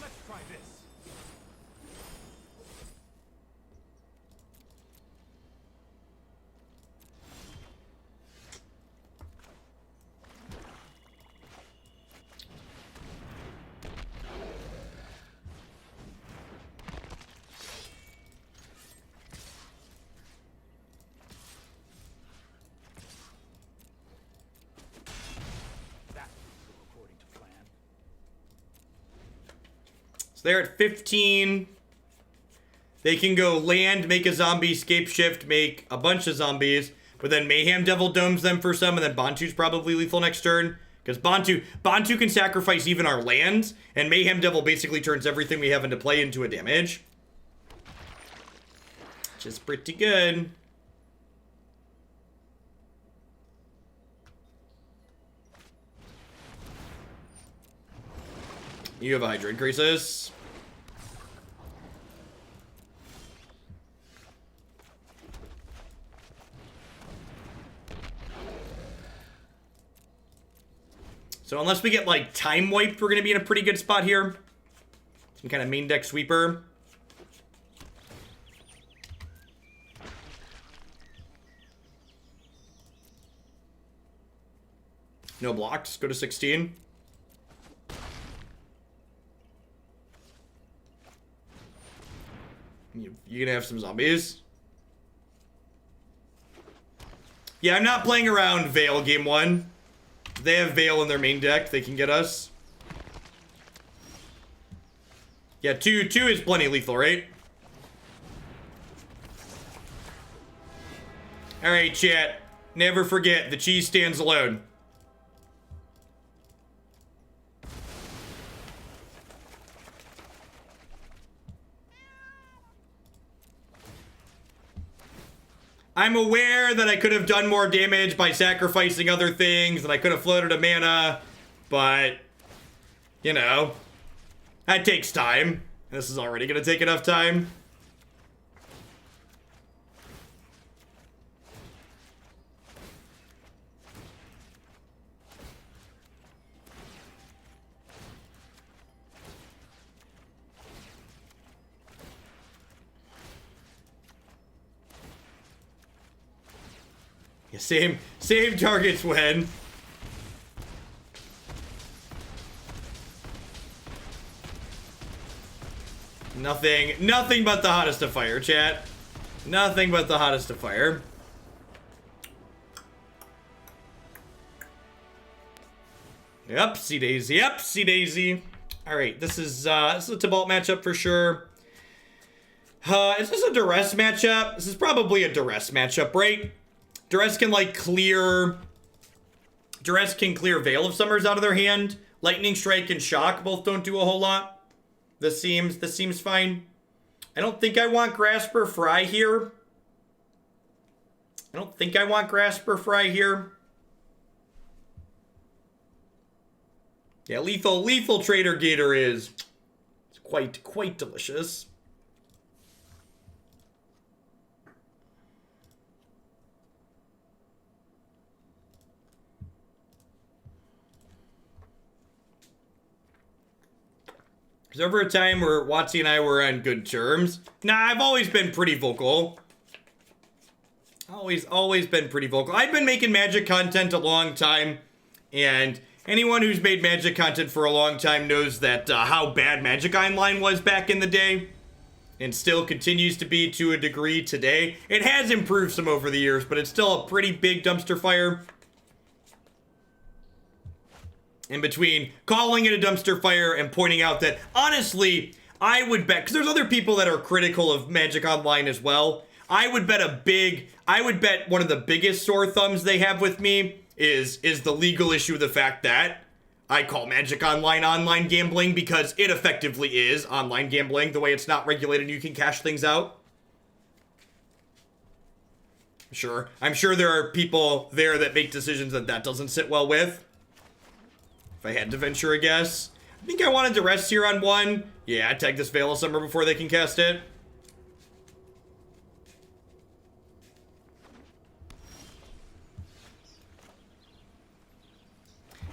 Let's try this. So they're at 15. They can go land, make a zombie, scape shift, make a bunch of zombies. But then Mayhem Devil domes them for some, and then Bontu's probably lethal next turn. Because Bontu can sacrifice even our lands, and Mayhem Devil basically turns everything we have into play into a damage. Which is pretty good. You have a Hydra Increases. So unless we get, like, time wiped, we're going to be in a pretty good spot here. Some kind of main deck sweeper. No blocks. Go to 16. You're going to have some zombies. Yeah, I'm not playing around Veil game 1. They have Veil in their main deck. They can get us. Yeah, 2 is plenty lethal, right? Alright, chat. Never forget, the cheese stands alone. I'm aware that I could have done more damage by sacrificing other things, and I could have floated a mana, but, you know, that takes time. This is already going to take enough time. Yeah, same targets when. Nothing but the hottest of fire, chat. Nothing but the hottest of fire. Yep, C-Daisy. Yep, C-Daisy. Alright, this is a Tibalt matchup for sure. Is this a Duress matchup? This is probably a Duress matchup, right? Duress can, like, clear Veil of Summers out of their hand. Lightning Strike and Shock both don't do a whole lot. This seems fine. I don't think I want Grasp or Fry here. Yeah, lethal Trader Gator is quite delicious. There's over a time where Watsy and I were on good terms. Nah, I've always been pretty vocal. Always been pretty vocal. I've been making Magic content a long time, and anyone who's made Magic content for a long time knows that how bad Magic Online was back in the day, and still continues to be to a degree today. It has improved some over the years, but it's still a pretty big dumpster fire. In between calling it a dumpster fire and pointing out that, honestly, I would bet, because there's other people that are critical of Magic Online as well. I would bet one of the biggest sore thumbs they have with me is the legal issue of the fact that I call Magic online gambling, because it effectively is online gambling, the way it's not regulated and you can cash things out. I'm sure there are people there that make decisions that doesn't sit well with. If I had to venture a guess. I think I wanted to rest here on 1. Yeah, tag this Veil of Summer before they can cast it.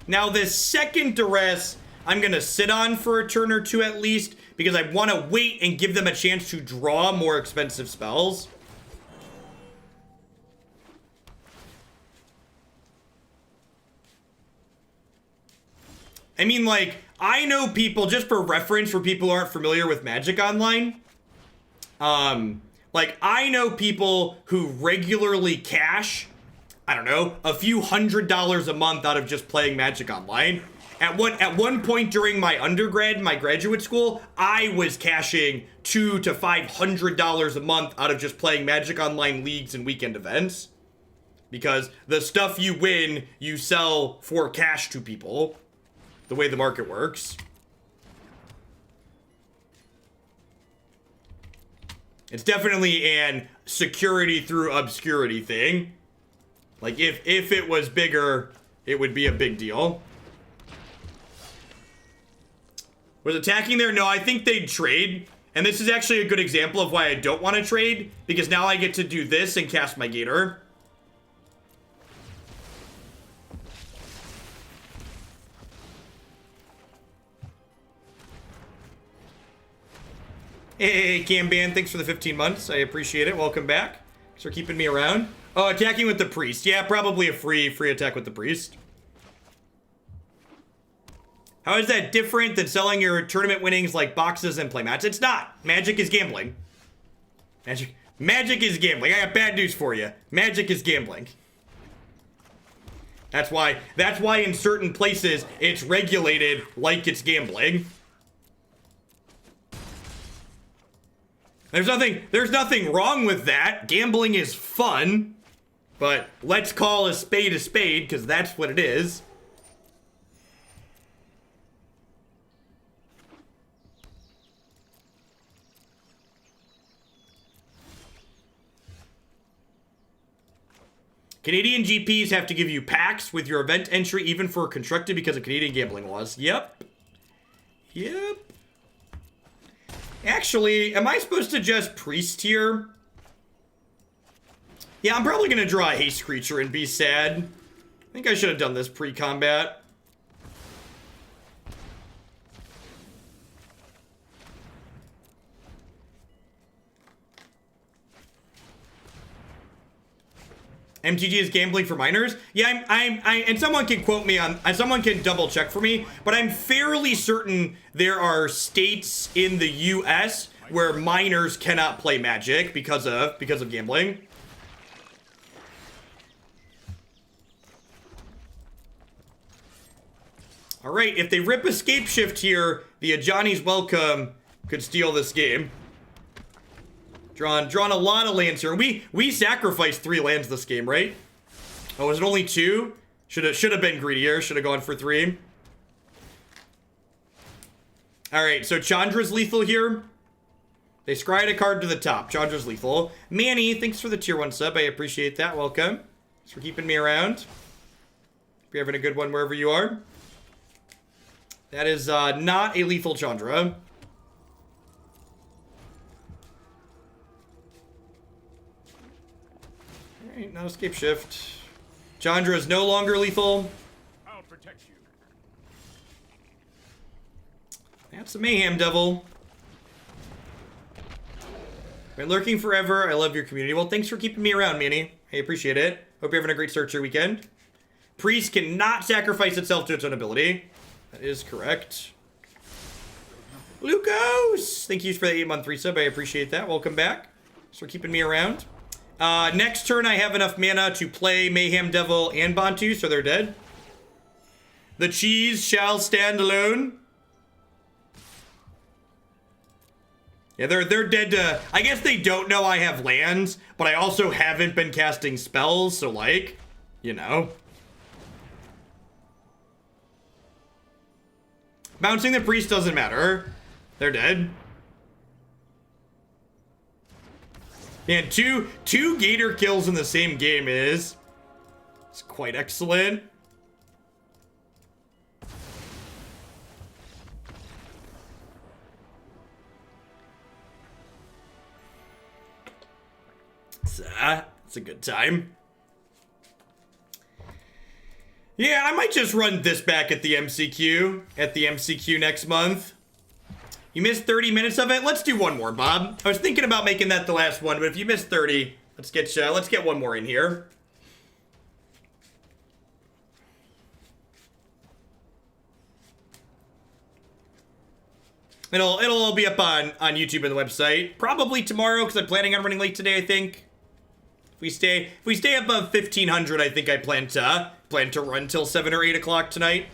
Now this second Duress, I'm going to sit on for a turn or two at least, because I want to wait and give them a chance to draw more expensive spells. I mean, like, I know people, just for reference for people who aren't familiar with Magic Online, like, I know people who regularly cash, I don't know, a few $100s a month out of just playing Magic Online. At one point during my undergrad, my graduate school, I was cashing $200 to $500 a month out of just playing Magic Online leagues and weekend events. Because the stuff you win, you sell for cash to people. The way the market works. It's definitely an security through obscurity thing. Like, if it was bigger, it would be a big deal. Was attacking there? No, I think they'd trade. And this is actually a good example of why I don't want to trade. Because now I get to do this and cast my Gator. Hey, Camban, thanks for the 15 months. I appreciate it. Welcome back. Thanks for keeping me around. Oh, attacking with the Priest. Yeah, probably a free attack with the Priest. How is that different than selling your tournament winnings like boxes and playmats? It's not. Magic is gambling. Magic is gambling. I got bad news for you. Magic is gambling. That's why in certain places it's regulated like it's gambling. There's nothing wrong with that. Gambling is fun. But let's call a spade, because that's what it is. Canadian GPs have to give you packs with your event entry, even for constructed, because of Canadian gambling laws. Yep. Actually, am I supposed to just priest here? Yeah, I'm probably going to draw a haste creature and be sad. I think I should have done this pre-combat. MTG is gambling for minors? Yeah, and someone can quote me on, someone can double check for me, but I'm fairly certain there are states in the US where minors cannot play Magic because of gambling. All right, if they rip Escape Shift here, the Ajani's Welcome could steal this game. Drawn a lot of lands here. We sacrificed 3 lands this game, right? Oh, was it only 2? Should have been greedier. Should have gone for 3. All right, so Chandra's lethal here. They scryed a card to the top. Chandra's lethal. Manny, thanks for the tier 1 sub. I appreciate that. Welcome. Thanks for keeping me around. Hope you're having a good one wherever you are. That is not a lethal Chandra. Alright, no escape shift. Chandra is no longer lethal. I'll protect you. That's a Mayhem Devil. Been lurking forever. I love your community. Well, thanks for keeping me around, Manny. I appreciate it. Hope you're having a great searcher weekend. Priest cannot sacrifice itself to its own ability. That is correct. Lucas! Thank you for the 8-month resub. I appreciate that. Welcome back. Thanks for keeping me around. Next turn, I have enough mana to play Mayhem Devil and Bontu, so they're dead. The cheese shall stand alone. Yeah, they're dead to... I guess they don't know I have lands, but I also haven't been casting spells, so like, you know. Bouncing the priest doesn't matter. They're dead. And two Gator kills in the same game it's quite excellent. It's a good time. Yeah, I might just run this back at the MCQ next month. You missed 30 minutes of it? Let's do one more, Bob. I was thinking about making that the last one, but if you missed 30, let's get one more in here. It'll all be up on YouTube and the website. Probably tomorrow, because I'm planning on running late today, I think. If we stay above 1500, I think I plan to run till 7 or 8 o'clock tonight.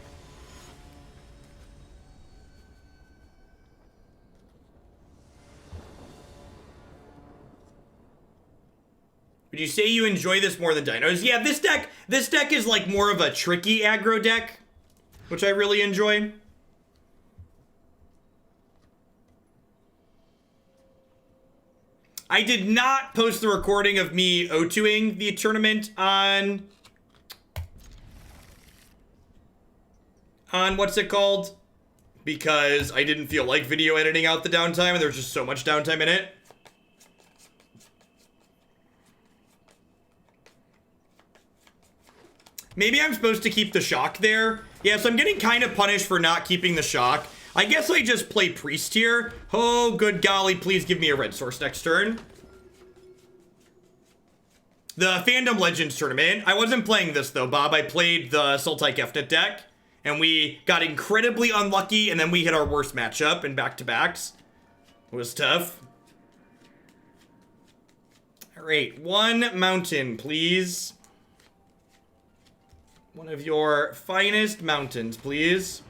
Would you say you enjoy this more than Dinos? Yeah, this deck is like more of a tricky aggro deck, which I really enjoy. I did not post the recording of me O2ing the tournament on what's it called? Because I didn't feel like video editing out the downtime, and there was just so much downtime in it. Maybe I'm supposed to keep the shock there. Yeah, so I'm getting kind of punished for not keeping the shock. I guess I just play Priest here. Oh, good golly, please give me a red source next turn. The Fandom Legends tournament. I wasn't playing this though, Bob. I played the Sultai Kefnet deck, and we got incredibly unlucky, and then we hit our worst matchup in back-to-backs. It was tough. All right, one mountain, please. One of your finest mountains, please.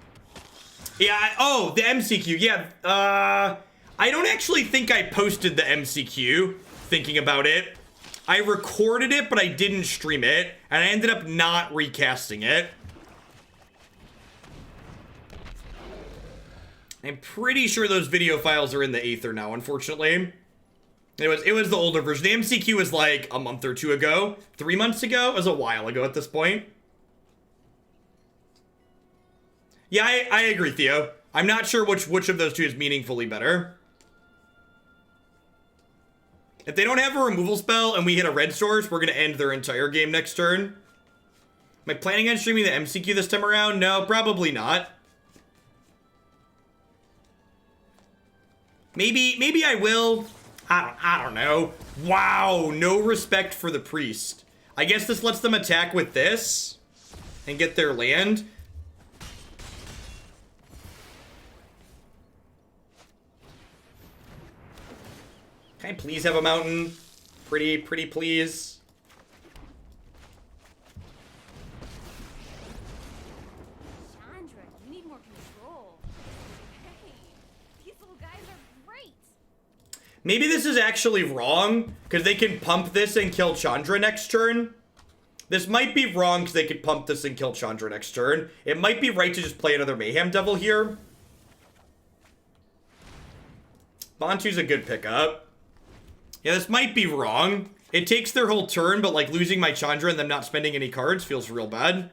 Yeah, oh, the MCQ, yeah. I don't actually think I posted the MCQ, thinking about it. I recorded it, but I didn't stream it, and I ended up not recasting it. I'm pretty sure those video files are in the Aether now, unfortunately. It was the older version. The MCQ was like a month or two ago. 3 months ago? It was a while ago at this point. Yeah, I agree, Theo. I'm not sure which of those two is meaningfully better. If they don't have a removal spell and we hit a red source, we're going to end their entire game next turn. Am I planning on streaming the MCQ this time around? No, probably not. Maybe I will. I don't know. Wow, no respect for the priest. I guess this lets them attack with this and get their land. Can I please have a mountain? Pretty please. Chandra, you need more control. Hey, these little guys are great. Maybe this is actually wrong, because they can pump this and kill Chandra next turn. This might be wrong, because they could pump this and kill Chandra next turn. It might be right to just play another Mayhem Devil here. Bontu's a good pickup. Yeah, this might be wrong. It takes their whole turn, but like losing my Chandra and them not spending any cards feels real bad.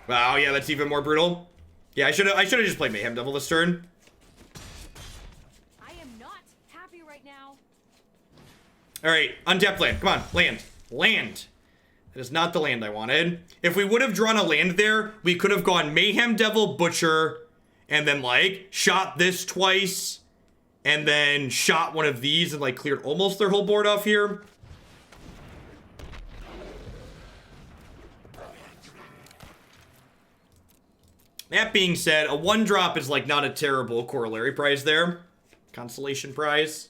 Wow, yeah, that's even more brutal. Yeah, I should have just played Mayhem Devil this turn. I am not happy right now. All right, untapped land. Come on, land. Land. That is not the land I wanted. If we would have drawn a land there, we could have gone Mayhem Devil, Butcher, and then like shot this twice, and then shot one of these and like cleared almost their whole board off here. That being said, a 1-drop is like not a terrible corollary prize there. Consolation prize.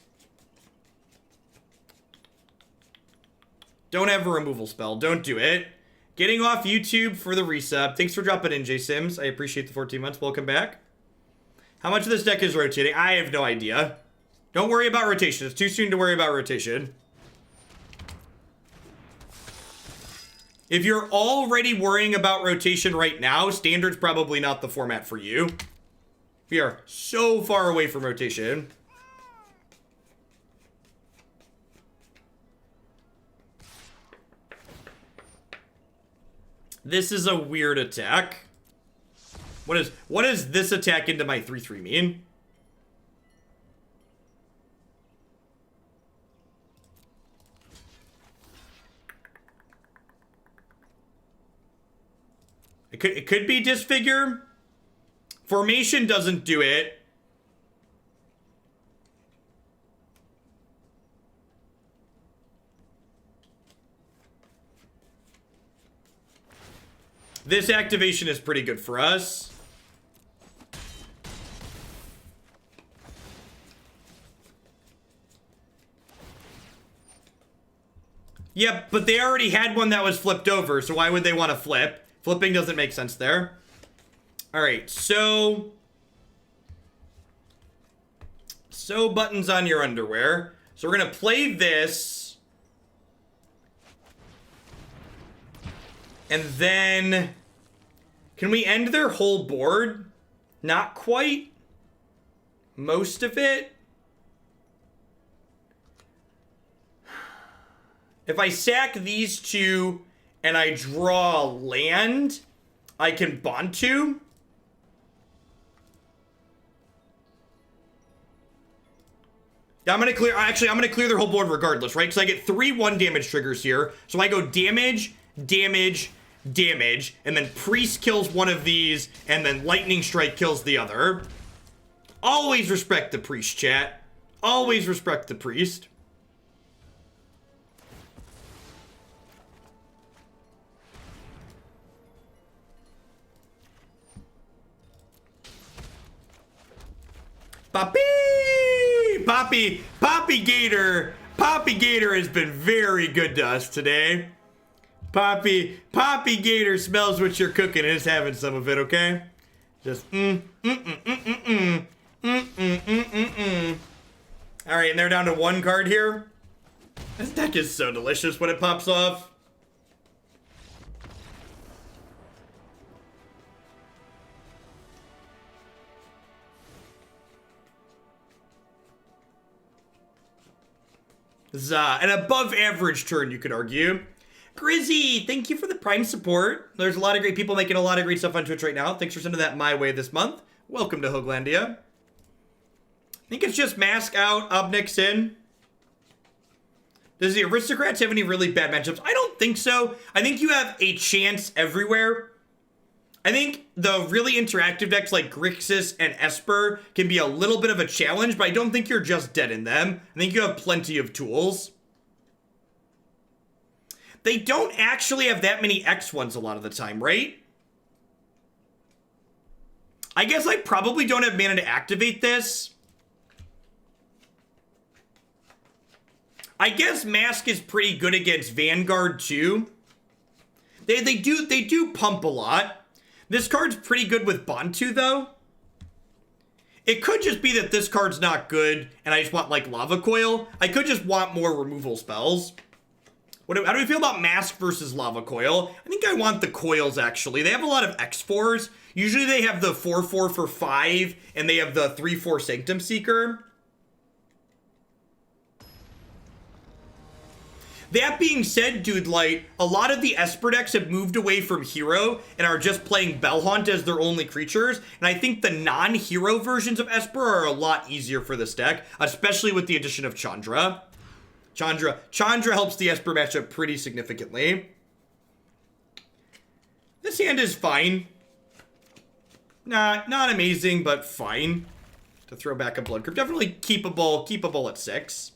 Don't have a removal spell. Don't do it. Getting off YouTube for the resub. Thanks for dropping in, J Sims. I appreciate the 14 months. Welcome back. How much of this deck is rotating? I have no idea. Don't worry about rotation. It's too soon to worry about rotation. If you're already worrying about rotation right now, Standard's probably not the format for you. We are so far away from rotation. This is a weird attack. What does this attack into my 3/3 mean? It could be Disfigure. Formation doesn't do it. This activation is pretty good for us. Yep, but they already had one that was flipped over, so why would they want to flip? Flipping doesn't make sense there. All right, so Sew buttons on your underwear. So we're gonna play this. And then... Can we end their whole board? Not quite. Most of it. If I sack these two and I draw land, I can Bontu. Yeah, I'm gonna clear, actually, I'm gonna clear their whole board regardless, right? So I get 3 1 damage triggers here. So I go damage, damage, damage, and then Priest kills one of these, and then Lightning Strike kills the other. Always respect the Priest, chat. Always respect the Priest. Poppy Gator has been very good to us today. Poppy Gator smells what you're cooking and is having some of it, okay? Just All right, and they're down to 1 card here. This deck is so delicious when it pops off. This is an above average turn, you could argue. Grizzy, thank you for the Prime support. There's a lot of great people making a lot of great stuff on Twitch right now. Thanks for sending that my way this month. Welcome to Hoaglandia. I think it's just Mask out, Obnix in. Does the Aristocrats have any really bad matchups? I don't think so. I think you have a chance everywhere. I think the really interactive decks like Grixis and Esper can be a little bit of a challenge, but I don't think you're just dead in them. I think you have plenty of tools. They don't actually have that many X ones a lot of the time, right? I guess I probably don't have mana to activate this. I guess Mask is pretty good against Vanguard too. They do pump a lot. This card's pretty good with Bontu though. It could just be that this card's not good and I just want like Lava Coil. I could just want more removal spells. How do we feel about Mask versus Lava Coil? I think I want the coils actually. They have a lot of X4s. Usually they have the 4/4 for 5 and they have the 3/4 Sanctum Seeker. That being said, Dude Light, a lot of the Esper decks have moved away from Hero and are just playing Bellhaunt as their only creatures. And I think the non-hero versions of Esper are a lot easier for this deck, especially with the addition of Chandra. Chandra helps the Esper matchup pretty significantly. This hand is fine. Not amazing, but fine. To throw back a Blood Crypt. Definitely keepable at 6.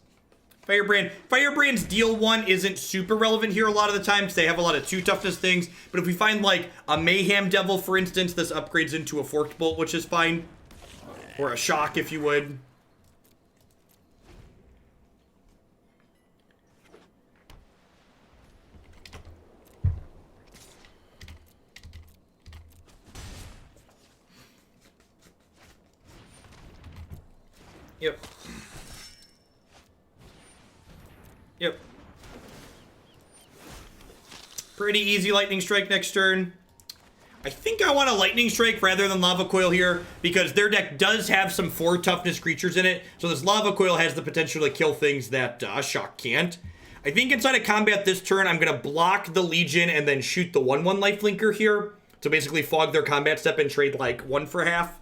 Firebrand's deal 1 isn't super relevant here a lot of the time because they have a lot of 2 toughness things. But if we find like a Mayhem Devil, for instance, this upgrades into a Forked Bolt, which is fine. Or a Shock, if you would. Yep. Pretty easy Lightning Strike next turn. I think I want a Lightning Strike rather than Lava Coil here because their deck does have some 4 toughness creatures in it. So this Lava Coil has the potential to kill things that Shock can't. I think inside of combat this turn, I'm going to block the Legion and then shoot the 1/1 Lifelinker here. To basically fog their combat step and trade like 1 for half.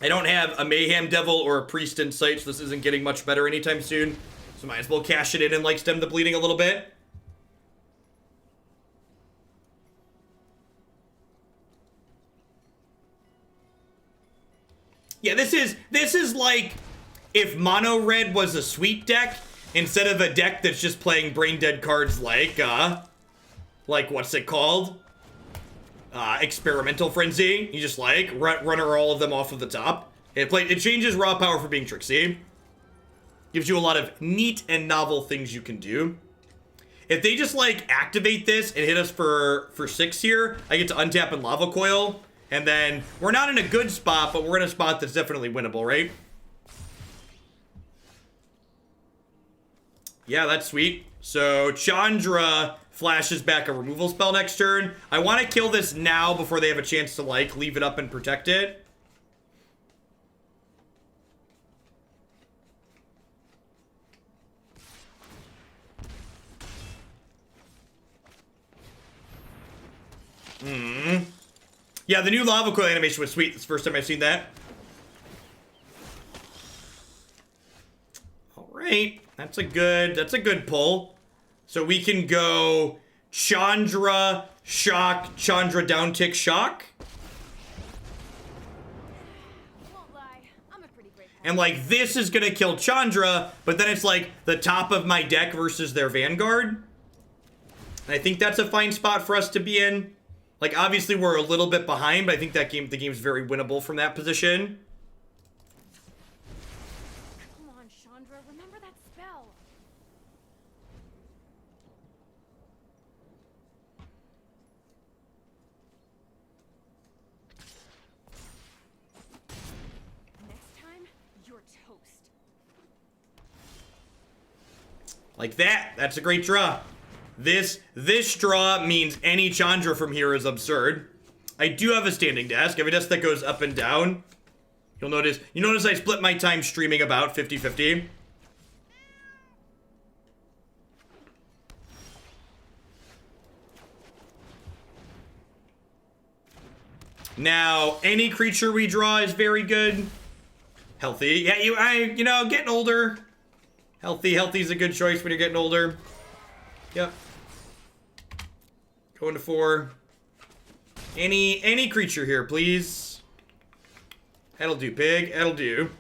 I don't have a Mayhem Devil or a Priest in sight, so this isn't getting much better anytime soon. So might as well cash it in and like stem the bleeding a little bit. Yeah, this is like if Mono Red was a sweet deck instead of a deck that's just playing brain dead cards like what's it called? Experimental Frenzy. You just like run all of them off of the top. It changes raw power for being tricksy. Gives you a lot of neat and novel things you can do. If they just, like, activate this and hit us for 6 here, I get to untap and Lava Coil. And then we're not in a good spot, but we're in a spot that's definitely winnable, right? Yeah, that's sweet. So Chandra flashes back a removal spell next turn. I want to kill this now before they have a chance to, like, leave it up and protect it. Yeah, the new Lava Coil animation was sweet. It's the first time I've seen that. All right, that's a good pull. So we can go Chandra, Shock, Chandra, down tick, Shock. Won't lie, I'm a pretty great player. And like this is gonna kill Chandra, but then it's like the top of my deck versus their Vanguard. And I think that's a fine spot for us to be in. Like, obviously, we're a little bit behind, but I think that the game's very winnable from that position. Come on, Chandra, remember that spell. Next time, you're toast. Like that. That's a great draw. This draw means any Chandra from here is absurd. I do have a standing desk. Every desk that goes up and down. You notice I split my time streaming about 50-50. Now, any creature we draw is very good. Healthy. Yeah, you know, getting older. Healthy's a good choice when you're getting older. Yep. Going to 4. Any creature here, please. That'll do, pig. That'll do.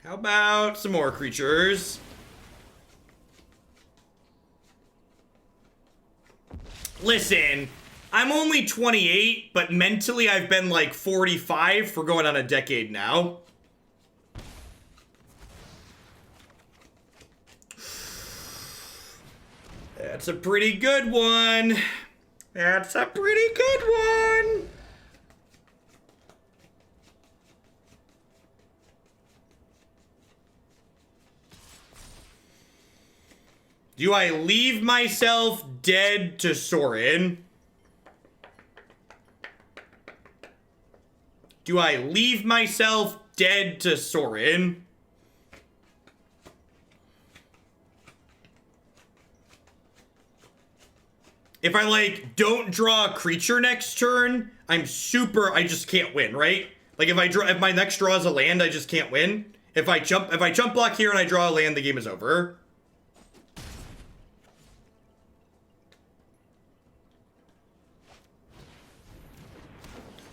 How about some more creatures? Listen, I'm only 28, but mentally I've been like 45 for going on a decade now. That's a pretty good one. That's a pretty good one. Do I leave myself dead to Sorin? Do I leave myself dead to Sorin? If I, like, don't draw a creature next turn, I just can't win, right? Like, if my next draw is a land, I just can't win. If I jump block here and I draw a land, the game is over.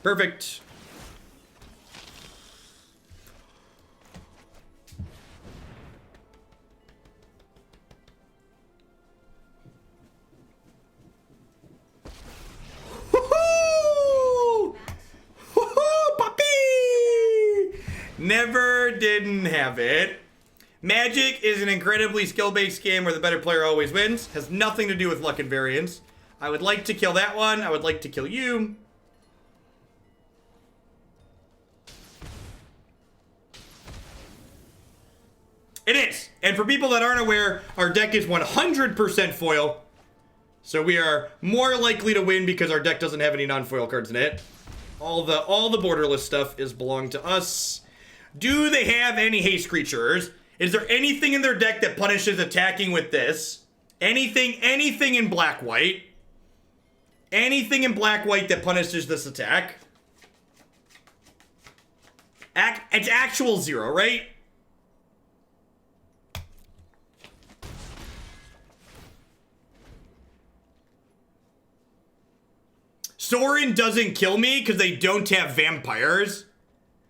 Perfect. Never didn't have it. Magic is an incredibly skill-based game where the better player always wins. Has nothing to do with luck and variance. I would like to kill that one. I would like to kill you. It is. And for people that aren't aware, our deck is 100% foil. So we are more likely to win because our deck doesn't have any non-foil cards in it. All the borderless stuff is belong to us. Do they have any haste creatures? Is there anything in their deck that punishes attacking with this? Anything in black-white? Anything in black-white that punishes this attack? It's actual 0, right? Sorin doesn't kill me because they don't have vampires.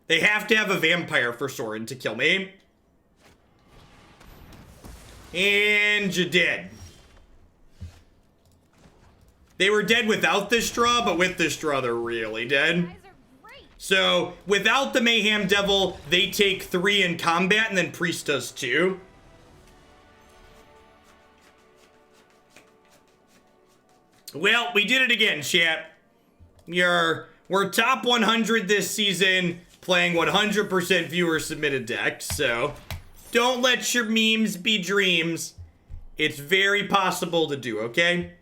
They have to have a vampire for Sorin to kill me. And you're dead. They were dead without this draw, but with this draw, they're really dead. You guys are great. So without the Mayhem Devil, they take 3 in combat, and then Priest does 2. Well, we did it again, chat. We're top 100 this season, playing 100% viewer submitted decks, so don't let your memes be dreams. It's very possible to do, okay?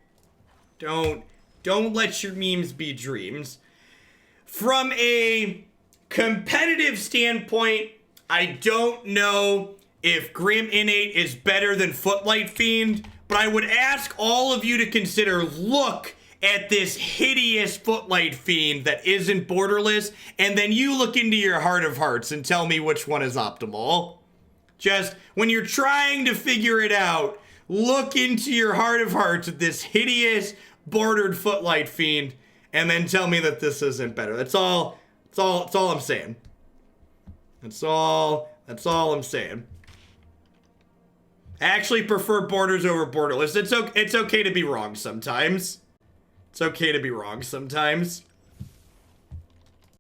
Don't let your memes be dreams. From a competitive standpoint, I don't know if Grim Innate is better than Footlight Fiend, but I would ask all of you to consider, look at this hideous Footlight Fiend that isn't borderless, and then you look into your heart of hearts and tell me which one is optimal. Just, when you're trying to figure it out, look into your heart of hearts at this hideous bordered Footlight Fiend, and then tell me that this isn't better. That's all I'm saying. That's all I'm saying. I actually prefer borders over borderless. It's okay to be wrong sometimes. It's okay to be wrong sometimes.